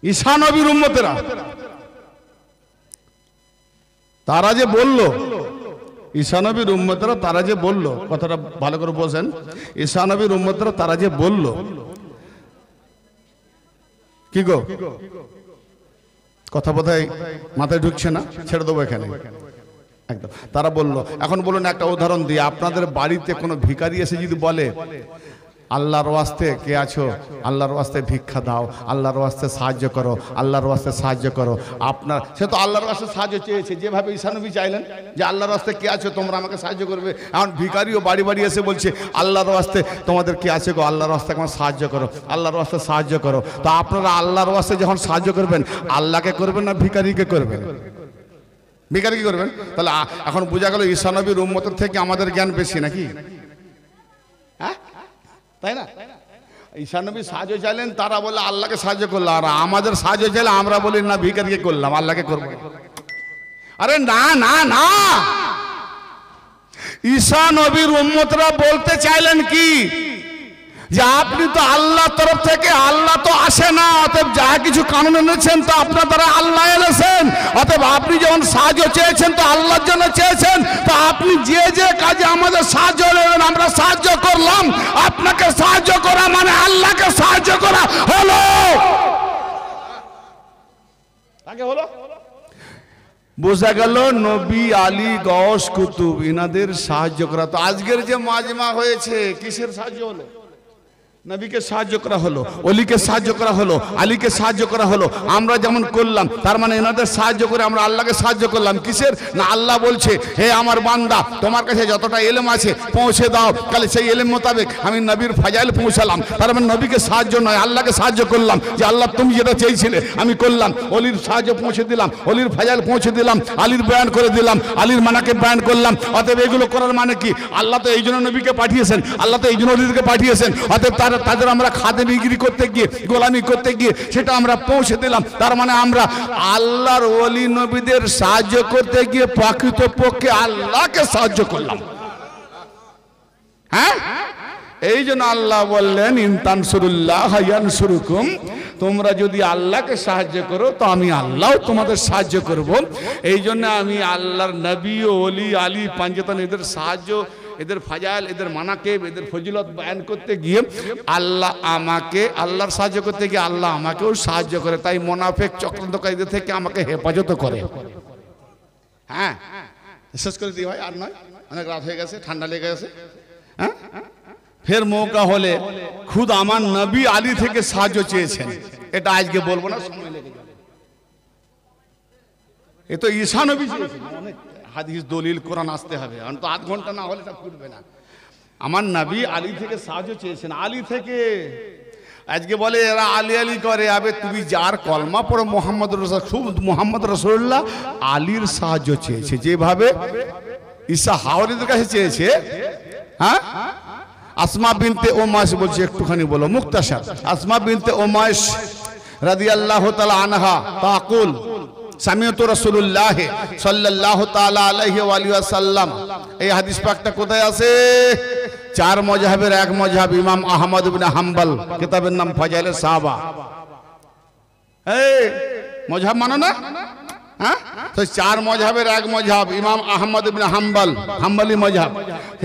ঈসা নবীর উম্মতেরা তারা যে বলল, ঈসা নবীর উম্মতেরা তারা যে বলল, কথাটা ভালো করে বোঝেন, ঈসা নবীর উম্মতেরা তারা যে বলল, কি গো কথা বোধহয় মাথায় ঢুকছে না, ছেড়ে দেবো এখানে একদম। তারা বলল, এখন বলুন একটা উদাহরণ দিয়ে, আপনাদের বাড়িতে কোনো ভিখারি এসে যদি বলে আল্লাহর ওয়াস্তে কে আছো, আল্লাহর ওয়াস্তে ভিক্ষা দাও, আল্লাহর ওয়াস্তে সাহায্য করো, আল্লাহর ওয়াস্তে সাহায্য করো, আপনার সে তো আল্লাহর ওয়াস্তে সাহায্য চেয়েছে, যেভাবে ঈসা নবী চাইলেন যে আল্লাহর ওয়াস্তে কে আছো তোমরা আমাকে সাহায্য করবে। এখন ভিখারিও বাড়ি বাড়ি এসে বলছে আল্লাহর ওয়াস্তে তোমাদের কে আছে গো, আল্লাহর ওয়াস্তে আমার সাহায্য করো, আল্লাহর ওয়াস্তে সাহায্য করো। তো আপনারা আল্লাহর ওয়াস্তে যখন সাহায্য করবেন, আল্লাহকে করবেন না ভিখারিকে করবেন? ভিখারি কি করবেন? তাহলে এখন বোঝা গেল ঈসা নবীর উম্মতের থেকে আমাদের জ্ঞান বেশি নাকি? হ্যাঁ, তাই না? ঈসা নবী সাহায্য চাইলেন, তারা বলে আল্লাহকে সাহায্য করলাম, আর আমাদের সাহায্য চাইলে আমরা বলি না ভিখারিকে করলাম, আল্লাহকে করব। আরে না না না, ঈসা নবীর উম্মতরা বলতে চাইলেন কি যে আপনি তো আল্লাহর তরফ থেকে, আল্লাহ তো আসে না, অতএব যা কিছু কানুন এনেছেন তো আপনার দ্বারা আল্লাহ এনেছেন, অতএব আপনি যখন সাহায্য চেয়েছেন তো আল্লাহর জন্য চেয়েছেন, তো আপনি যে যে কাজে আমাদের সাহায্য নেবেন আমরা সাহায্য করলাম। আপনাকে সাহায্য করা মানে আল্লাহকে সাহায্য করা হলো। আগে হলো বোঝা গেল নবী, আলী, গওস, কুতুব ইনাদের সাহায্য করা। তো আজকের যে মাজমা হয়েছে কিসের সাহায্য হলো? নবীকে সাহায্য করা হলো, অলিকে সাহায্য করা হলো, আলীকে সাহায্য করা হলো। আমরা যেমন করলাম, তার মানে এনাদের সাহায্য করে আমরা আল্লাহকে সাহায্য করলাম। কিসের? না আল্লাহ বলছে হে আমার বান্দা, তোমার কাছে যতটা ইলম আছে পৌঁছে দাও, তাহলে সেই ইলম মোতাবেক আমি নবীর ফাজাইল পৌঁছালাম। তার মানে নবীকে সাহায্য নয়, আল্লাহকে সাহায্য করলাম, যে আল্লাহ তুমি যেটা চেয়েছিলে আমি করলাম। অলির সাহায্য পৌঁছে দিলাম, অলির ফাজাইল পৌঁছে দিলাম, আলীর বয়ান করে দিলাম, আলীর মানাকে বয়ান করলাম। অতএব এগুলো করার মানে কি? আল্লাহ তো এই জন্য নবীকে পাঠিয়েছেন, আল্লাহ তো এই জন্য অলিকে পাঠিয়েছেন, অতএব তাদের আমরা খাদেমিগিরি করতে গিয়ে, গোলামি করতে গিয়ে সেটা আমরা পৌঁছে দিলাম। তার মানে আমরা আল্লাহর ওলি নবীদের সাহায্য করতে গিয়ে প্রকৃতপক্ষে আল্লাহকে সাহায্য করলাম। হ্যাঁ, এই জন্য আল্লাহ বললেন ইনতানসুরুল্লাহ ইয়ানসুরুকুম, তোমরা যদি আল্লাহকে সাহায্য করো তো আমি আল্লাহ তোমাদের সাহায্য করব। এই জন্য আমি আল্লাহর নবী ও ওলি আলী পাঞ্জাতন এদের সাহায্য, এদের ফাজাইল, এদের মানাকিব, এদের ফজিলত বয়ান করতে গিয়ে আল্লাহ আমাকে, আল্লাহর সাহায্য করতে গিয়ে আল্লাহ আমাকেও সাহায্য করে। তাই মুনাফিক চক্রান্তকারীদের থেকে আমাকে হেফাজত করে। হ্যাঁ, শেষ করে দিই ভাই, আর নয়, অনেক রাত হয়ে গেছে, ঠান্ডা লেগে গেছে। হ্যাঁ, ফের মৌকা হলে খুদ আমার নবী আলী থেকে সাহায্য চেয়েছেন, এটা আজকে বলবো না, সময় লেগে যাবে। এ তো ঈসা নবী চেয়েছেন, অনেক হাদিস দলিল কোরআন আসতে হবে, তো আধ ঘন্টা না হলে তা ফুটবে না। আমার নবী আলী থেকে সাহায্য চেয়েছেন, আলী থেকে। আজকে বলে এরা আলী আলী করে, আবে তুমি যার কলমা পড়ো মোহাম্মদ রাসূলুল্লাহ আলীর সাহায্য চেয়েছে, যেভাবে ঈসা হাওয়ারিদের কাছে চেয়েছে। হ্যাঁ, আসমা বিনতে উমাইস বলছে, একটুখানি বলো মুক্তাসার। আসমা বিনতে উমাইস রাদিয়াল্লাহু তাআলা আনহা তাকুল সামিয়তু রাসূলুল্লাহ সাল্লাল্লাহু তাআলা আলাইহি ওয়া আলিহি ওয়াসাল্লাম। এই হাদিস পাকটা কোথায় আছে? চার মযহাবের এক মযহাব ইমাম আহমদ ইবনে হাম্বল, কিতাবের নাম ফাজাইলে সাহাবা। এই মযহাব মানো না? হ্যাঁ, তো চার মযহাবের এক মযহাব ইমাম আহমদ ইবনে হাম্বল, হাম্বলি মযহাব।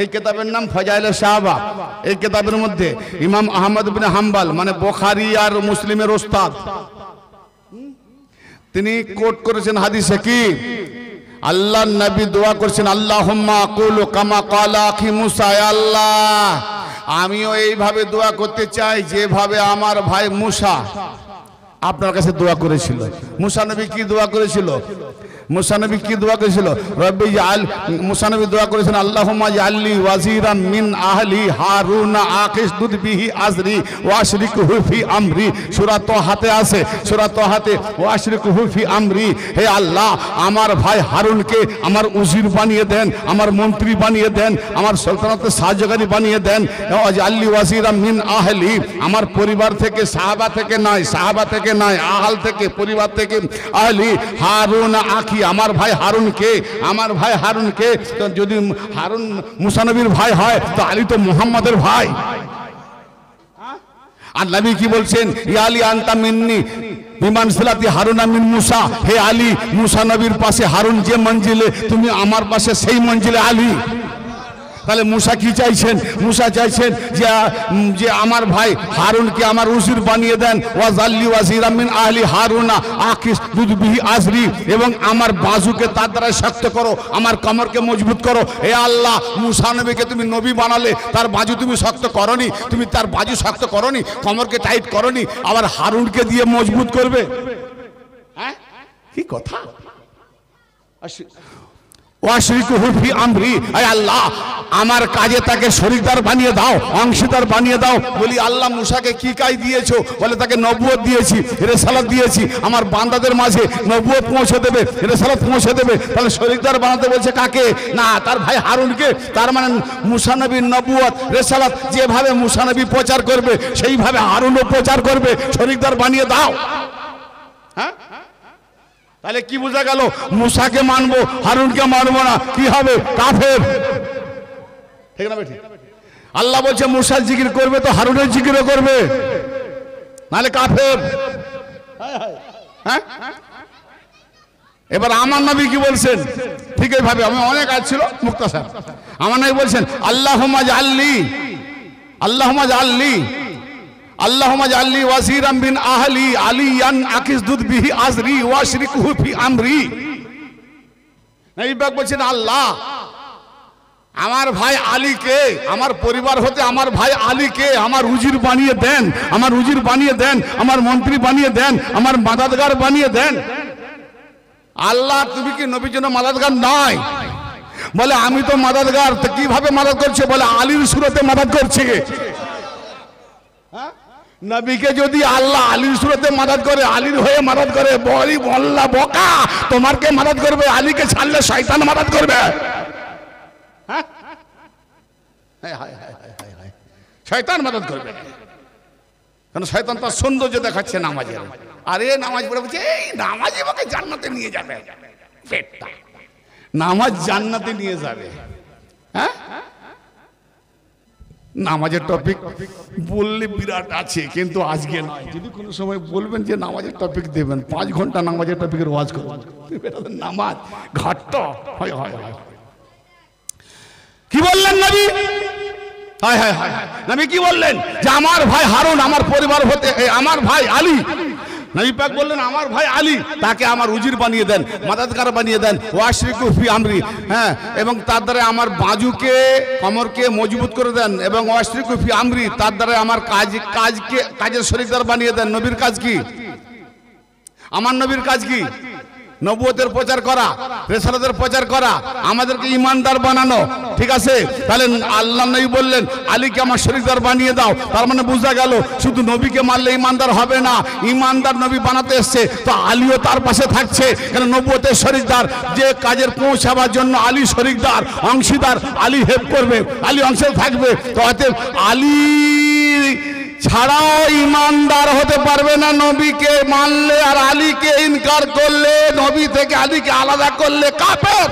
এই কিতাবের নাম ফাজাইলে সাহাবা। এই কিতাবের মধ্যে ইমাম আহমদ ইবনে হাম্বল মানে বুখারী আর মুসলিমের ওস্তাদ, তিনি কোট করেছেন হাদিসে কি আল্লাহ নবী দোয়া করেছেন, আল্লাহুম্মা আকুলু কামা ক্বালা আখি মুসা, আল্লাহ আমিও এইভাবে দোয়া করতে চাই যেভাবে আমার ভাই মুসা আপনার কাছে দোয়া করেছিল। মুসা নবী কি দোয়া করেছিল? মুসা নবী কি দোয়া করেছিল? রব্বি জাআল, মুসা নবী দোয়া করেছেন আল্লাহুম্মা জাআলনি ওয়াজিরাম মিন আহলি হারুন আকিসদুদ বিহি আজরি ওয়াশরিকহু ফি আমরি। সূরা তাহাতে আছে, সূরা তাহাতে ওয়াশরিকহু ফি আমরি। হে আল্লাহ, আমার ভাই হারুনকে আমার উজির বানিয়ে দেন, আমার মন্ত্রী বানিয়ে দেন, আমার সালতানাতের সাহায্যকারী বানিয়ে দেন। ওয়াজআলনি ওয়াজিরাম মিন আহলি, আমার পরিবার থেকে, সাহাবা থেকে নয়, সাহাবা থেকে নয়, আহল থেকে, পরিবার থেকে। আহলি হারুন আখি, আমার ভাই হারুনকে, আমার ভাই হারুনকে। তো যদি হারুন মুসা নবীর ভাই হয় তো আলী তো মুহাম্মাদের ভাই। আর নবী কি বলছেন? ইয়া আলী আনতা মিন্নি বিমানসিলাতি হারুন মিন মুসা, হে আলী মুসা নবীর পাশে হারুন যে মঞ্জিলে, তুমি আমার পাশে সেই মঞ্জিলে আলী। তাহলে মুসা কি চাইছেন? মুসা চাইছেন যে আমার ভাই হারুনকে আমার উজির বানিয়ে দেন। ওয়াজাল্লি ওয়াজিরাম মিন আহলি হারুনা আকিসদুদ বিহি আজরি, এবং আমার বাজুকে তার দ্বারা শক্ত করো, আমার কমরকে মজবুত করো। হে আল্লাহ, মুসা নবীকে তুমি নবী বানালে, তার বাজু তুমি শক্ত করনি, তুমি তার বাজু শক্ত করনি, কমরকে টাইট করনি, আবার হারুনকে দিয়ে মজবুত করবে? হ্যাঁ, কি কথা! ওয়াশরিকুহু ফি আমরি, আয় আল্লাহ আমার কাজে তাকে শরীকদার বানিয়ে দাও, অংশীদার বানিয়ে দাও। বলি আল্লাহ মুসাকে কি কাজ দিয়েছো? বলে তাকে নবুয়ত দিয়েছি, রিসালাত দিয়েছি, আমার বান্দাদের মাঝে নবুয়ত পৌঁছে দেবে, রিসালাত পৌঁছে দেবে। তাহলে শরীকদার বানাতে বলছে কাকে? না, তার ভাই হারুনকে। তার মানে মুসা নবীর নবুয়ত রিসালাত যেভাবে মুসা নবী প্রচার করবে সেইভাবে হারুনও প্রচার করবে, শরীকদার বানিয়ে দাও। হ্যাঁ, তাহলে কি বোঝা গেল? মুসাকে মানবো, হারুনকে মানবো না, কি হবে? কাফের। ঠিক না বেঠিক? আল্লাহ বলছে মুসার জিকির করবে তো হারুনের জিকিরও করবে, নাহলে কাফের। হ্যাঁ, এবার আমার নবী কি বলছেন? ঠিক এইভাবে আমি অনেক আজ ছিল মুক্তাসার, আমার নবী বলছেন আল্লাহুম্মা জাআলনি, আল্লাহুম্মা জাআলনি, আল্লাহুম্মা জাআলনি ওয়াজিরাম মিন আহলি আলিয়ান আকিসদুদ বিহি আজরি ওয়াশরিকহু ফি আমরি। নবী পাক বলছেন আল্লাহ আমার ভাই আলীকে, আমার পরিবার হতে আমার ভাই আলীকে আমার উজির বানিয়ে দেন, আমার উজির বানিয়ে দেন, আমার মন্ত্রী বানিয়ে দেন, আমার মাদাদগার বানিয়ে দেন। আল্লাহ তুমি কি নবীর জন্য মাদাদগার নয়? বলে আমি তো মাদাদগার। তো কিভাবে মাদাদ করছে? বলে আলীর সুরতে মাদাদ করছে। হ্যাঁ, নবীকে যদি আল্লাহ আলীর সুরতে মাদাদ করে, আলীর হয়ে মাদাদ করে, বলি বল্লা বোকা, তোমারকে মাদাদ করবে, আলীকে ছাড়লে শয়তান মাদাদ করবে। শয়তান মাদাদ করবে। কারণ শয়তান তার সৌন্দর্য দেখাচ্ছে নামাজের, আর এ নামাজ পড়ে বলছে এই নামাজ আমাকে জান্নাতে নিয়ে যাবে, পেটটা নামাজ জান্নাতে নিয়ে যাবে। হ্যাঁ, নামাজের টপিক বললে বিরাট আছে, কিন্তু আজকে নয়। যদি কোনো সময় বলবেন যে নামাজের টপিক দেবেন, 5 ঘন্টা নামাজের টপিকের ওয়াজ করবেন। নামাজ ঘাটটা হয় হয় হয়। কি বললেন নবী? হায় হায় হায়, নবী কি বললেন? যে আমার ভাই হারুন, আমার পরিবার হতে আমার ভাই আলী, নবী পাক বললেন আমার ভাই আলী, তাকে আমার উজির বানিয়ে দেন, মাদাদগার বানিয়ে দেন, ওয়াশরিকু ফি আমরি, হ্যাঁ, এবং তার দ্বারা আমার বাজুকে কমরকে মজবুত করে দেন, এবং ওয়াশরিকু ফি আমরি, তার দ্বারা আমার কাজের শরীকদার বানিয়ে দেন। নবীর কাজ কি? আমার নবীর কাজ কি? নবুয়তের প্রচার করা, রিসালাতের প্রচার করা, আমাদেরকে ঈমানদার বানানো। ঠিক আছে, তাহলে আল্লাহ নবী বললেন আলীকে আমার শরীকদার বানিয়ে দাও। তার মানে বোঝা গেল শুধু নবীকে মারলে ঈমানদার হবে না, ঈমানদার নবী বানাতে এসছে তো আলীও তার পাশে থাকছে। কারণ নবুয়তের শরীকদার, যে কাজের পৌঁছাবার জন্য আলী শরীকদার, অংশীদার, আলী হেল্প করবে, আলী অংশে থাকবে। তো অতএব আলী ছাড়াও ঈমানদার হতে পারবে না। নবীকে মানলে আর আলীকে ইনকার করলে, নবী থেকে আলীকে আলাদা করলে কাফের।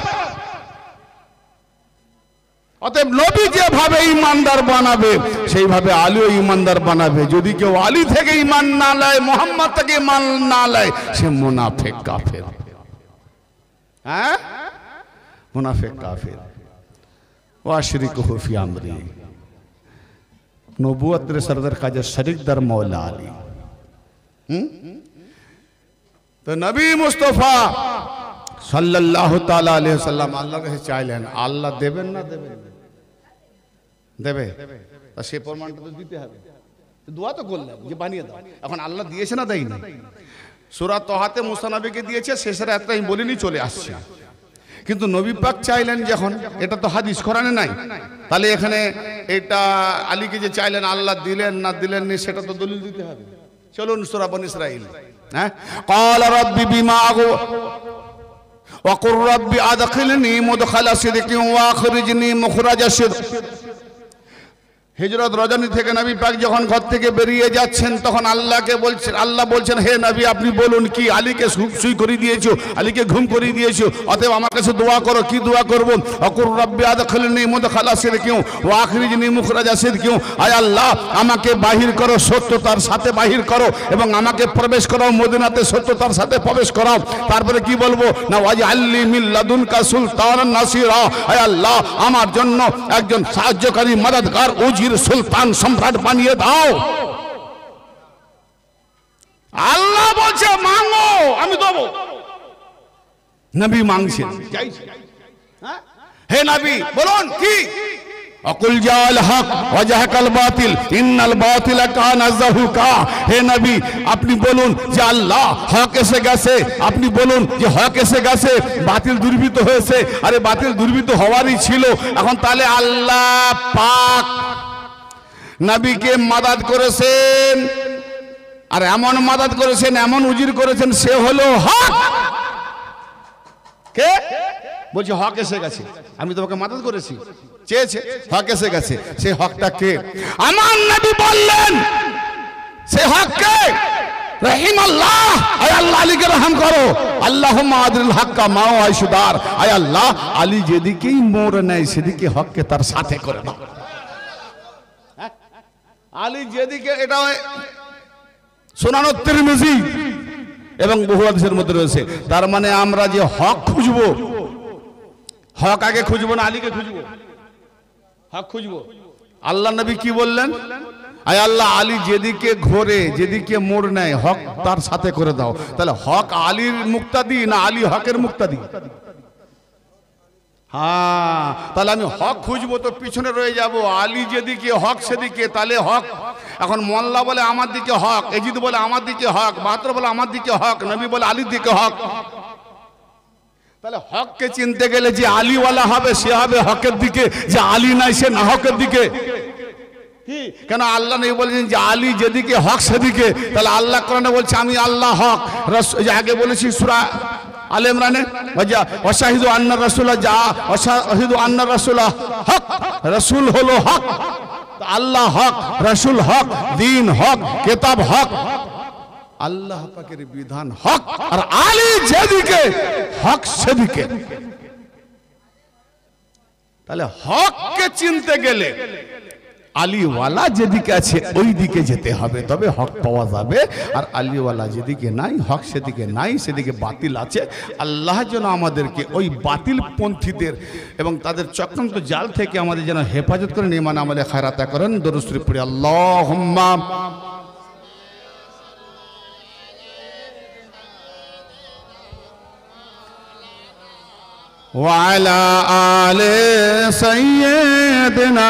অতএব নবী যেভাবে ঈমানদার বানাবে সেইভাবে আলীও ঈমানদার বানাবে। যদি কেউ আলী থেকে ঈমান না নেয়, মুহাম্মদ থেকে ঈমান না নেয়, সে মুনাফিক কাফের। হ্যাঁ, মুনাফিক কাফের। ওয়াশরিকুহু ফি আমরি, নবুয়ত রিসালাতের কাজের শরীকদার মওলা আলী। তো নবী মুস্তাফা সাল্লাল্লাহু তাআলা আলাইহি ওয়াসাল্লাম আল্লাহর কাছে চাইলেন, আল্লাহ দেবেন না দেবেন? দেবে। তা সে প্রমাণটা তো দিতে হবে। দোয়া তো করলাম যে বানিয়ে দাও, এখন আল্লাহ দিয়েছে না দেয়নি? সূরা তাহাতে মুসা নবীকে দিয়েছে, শেষের একটা আমি বলিনি চলে আসছে। কিন্তু নবী পাক চাইলেন যখন, এটা তো হাদিস কোরআনে নাই, তাহলে এখানে এটা আলীকে যে চাইলেন আল্লাহ দিলেন না দিলেন নি সেটা তো দলিল দিতে হবে। চলুন সূরা বনী ইসরাঈল। হ্যাঁ, ক্বালা রাব্বি বিমা আগু ওয়া কুর রাব্বি আদখিলনি মুদখালা সিদকিন ওয়া আখরিজনি মুখরাজা সিদক। হিজরত রজনী থেকে নবী পাক যখন ঘর থেকে বেরিয়ে যাচ্ছেন তখন আল্লাহকে বলছেন, আল্লাহ বলছেন হে নবী আপনি বলুন কি আলীকে সুই করে দিয়েছো, আলীকে ঘুম করে দিয়েছো, অতএব আমার কাছে দোয়া করো। কি দোয়া করব? অকুর রব্বি আদখিলনি মুদখালা সিদকিন ওয়া আখরিজনি মুখরাজা সিদকিন। আয় আল্লাহ আমাকে বাহির করো, সত্যতার সাথে বাহির করো, এবং আমাকে প্রবেশ করাও মদিনাতে, সত্যতার সাথে প্রবেশ করাও। তারপরে কি বলবো? না ওয়াজআলনি মিন লাদুনকা সুলতানান নাসিরা, আয় আল্লাহ আমার জন্য একজন সাহায্যকারী, মদদগার, সুলতান, সম্রাট বানিয়ে দাও। আল্লাহ বলছে মাঙ্গো আমি দেবো। নবী মাংছেন, হে নবী বলুন কি? অকুল জাল হক ওয়াজাহাকাল বাতিল ইন্নাল বাতিলা কানা যাহুকা। হে নবী আপনি বলুন যে আল্লাহ হক এসে গেছে, আপনি বলুন যে হক এসে গেছে, বাতিল দুর্বৃত্ত হয়েছে। আরে বাতিল দুর্বৃত্ত হওয়ারই ছিল। এখন তাহলে আল্লাহ পাক নবীকে মাদাদ করেছেন, আর এমন মাদাদ করেছেন, এমন উজির করেছেন, সে হলো হক। কে বলছে? হক এসে গেছে, আমি তোমাকে মাদাদ করেছি, চেয়েছে, হক এসে গেছে। সেই হকটা কে? আমার নবী বললেন সে হক কে? রহিমাল্লাহ, আয় আল্লাহ আলীকে রহম করো। আল্লাহুম্মা আদিল হাক্কা মা আইশুদার, আয় আল্লাহ আলী যেদিকেই মোড় নেয় সেদিকে হককে তার সাথে করে দাও। আলী যেদিকে, এটা সুনান তিরমিজি এবং বহু হাদিসের মধ্যে রয়েছে। তার মানে আমরা যে হক খুঁজবো, হক আগে খুঁজবো না আলীকে খুঁজবো? হক খুঁজবো। আল্লাহ নবী কি বললেন? আয় আল্লাহ আলী যেদিকে ঘোরে, যেদিকে মোড় নেয়, হক তার সাথে করে দাও। তাহলে হক আলীর মুক্তাদি না আলী হকের মুক্তাদি? হ্যাঁ, তাহলে আমি হক খুঁজবো তো পিছনে রয়ে যাব। আলী যেদিকে হক সেদিকে, তাহলে হক। এখন মোল্লা বলে আমার দিকে হক, এজিদ বলে আমার দিকে হক, বাহাত্তর বলে আমার দিকে হক, নবী বলে আলীর দিকে হক। তাহলে হককে চিনতে গেলে যে আলীওয়ালা হবে সে হবে হকের দিকে, যে আলী নাই সে না হকের দিকে। কি কেন? আল্লাহ নবী বলেছেন যে আলী যেদিকে হক সেদিকে। তাহলে আল্লাহ কোরআনে বলছে আমি আল্লাহ হক। আগে বলেছি সূরা আলে ইমরানে, ওয়াশাহিদু আন্না রাসূলা যা ওয়াশাহিদু আন্না রাসূলা হক, রাসূল হলো হক। আল্লাহ হক, রাসূল হক, দ্বীন হক, কিতাব হক, আল্লাহ পাকের বিধান হক, আর আলী যেদিকে হক সেদিকে। তাহলে হককে চিনতে গেলে আলীওয়ালা যেদিকে আছে ওই দিকে যেতে হবে, তবে হক পাওয়া যাবে। আর আলীওয়ালা যেদিকে নাই, হক সেদিকে নাই, সেদিকে বাতিল আছে। আল্লাহ যেন আমাদেরকে ওই বাতিল পন্থীদের এবং তাদের চক্রান্ত জাল থেকে আমাদের যেন হেফাজত করেন, ঈমান আমলে খায়রাত করেন। দরুদ শরীফ পড়ি আল্লাহুম্মা ওয়া আলা আলি সাইয়্যিদিনা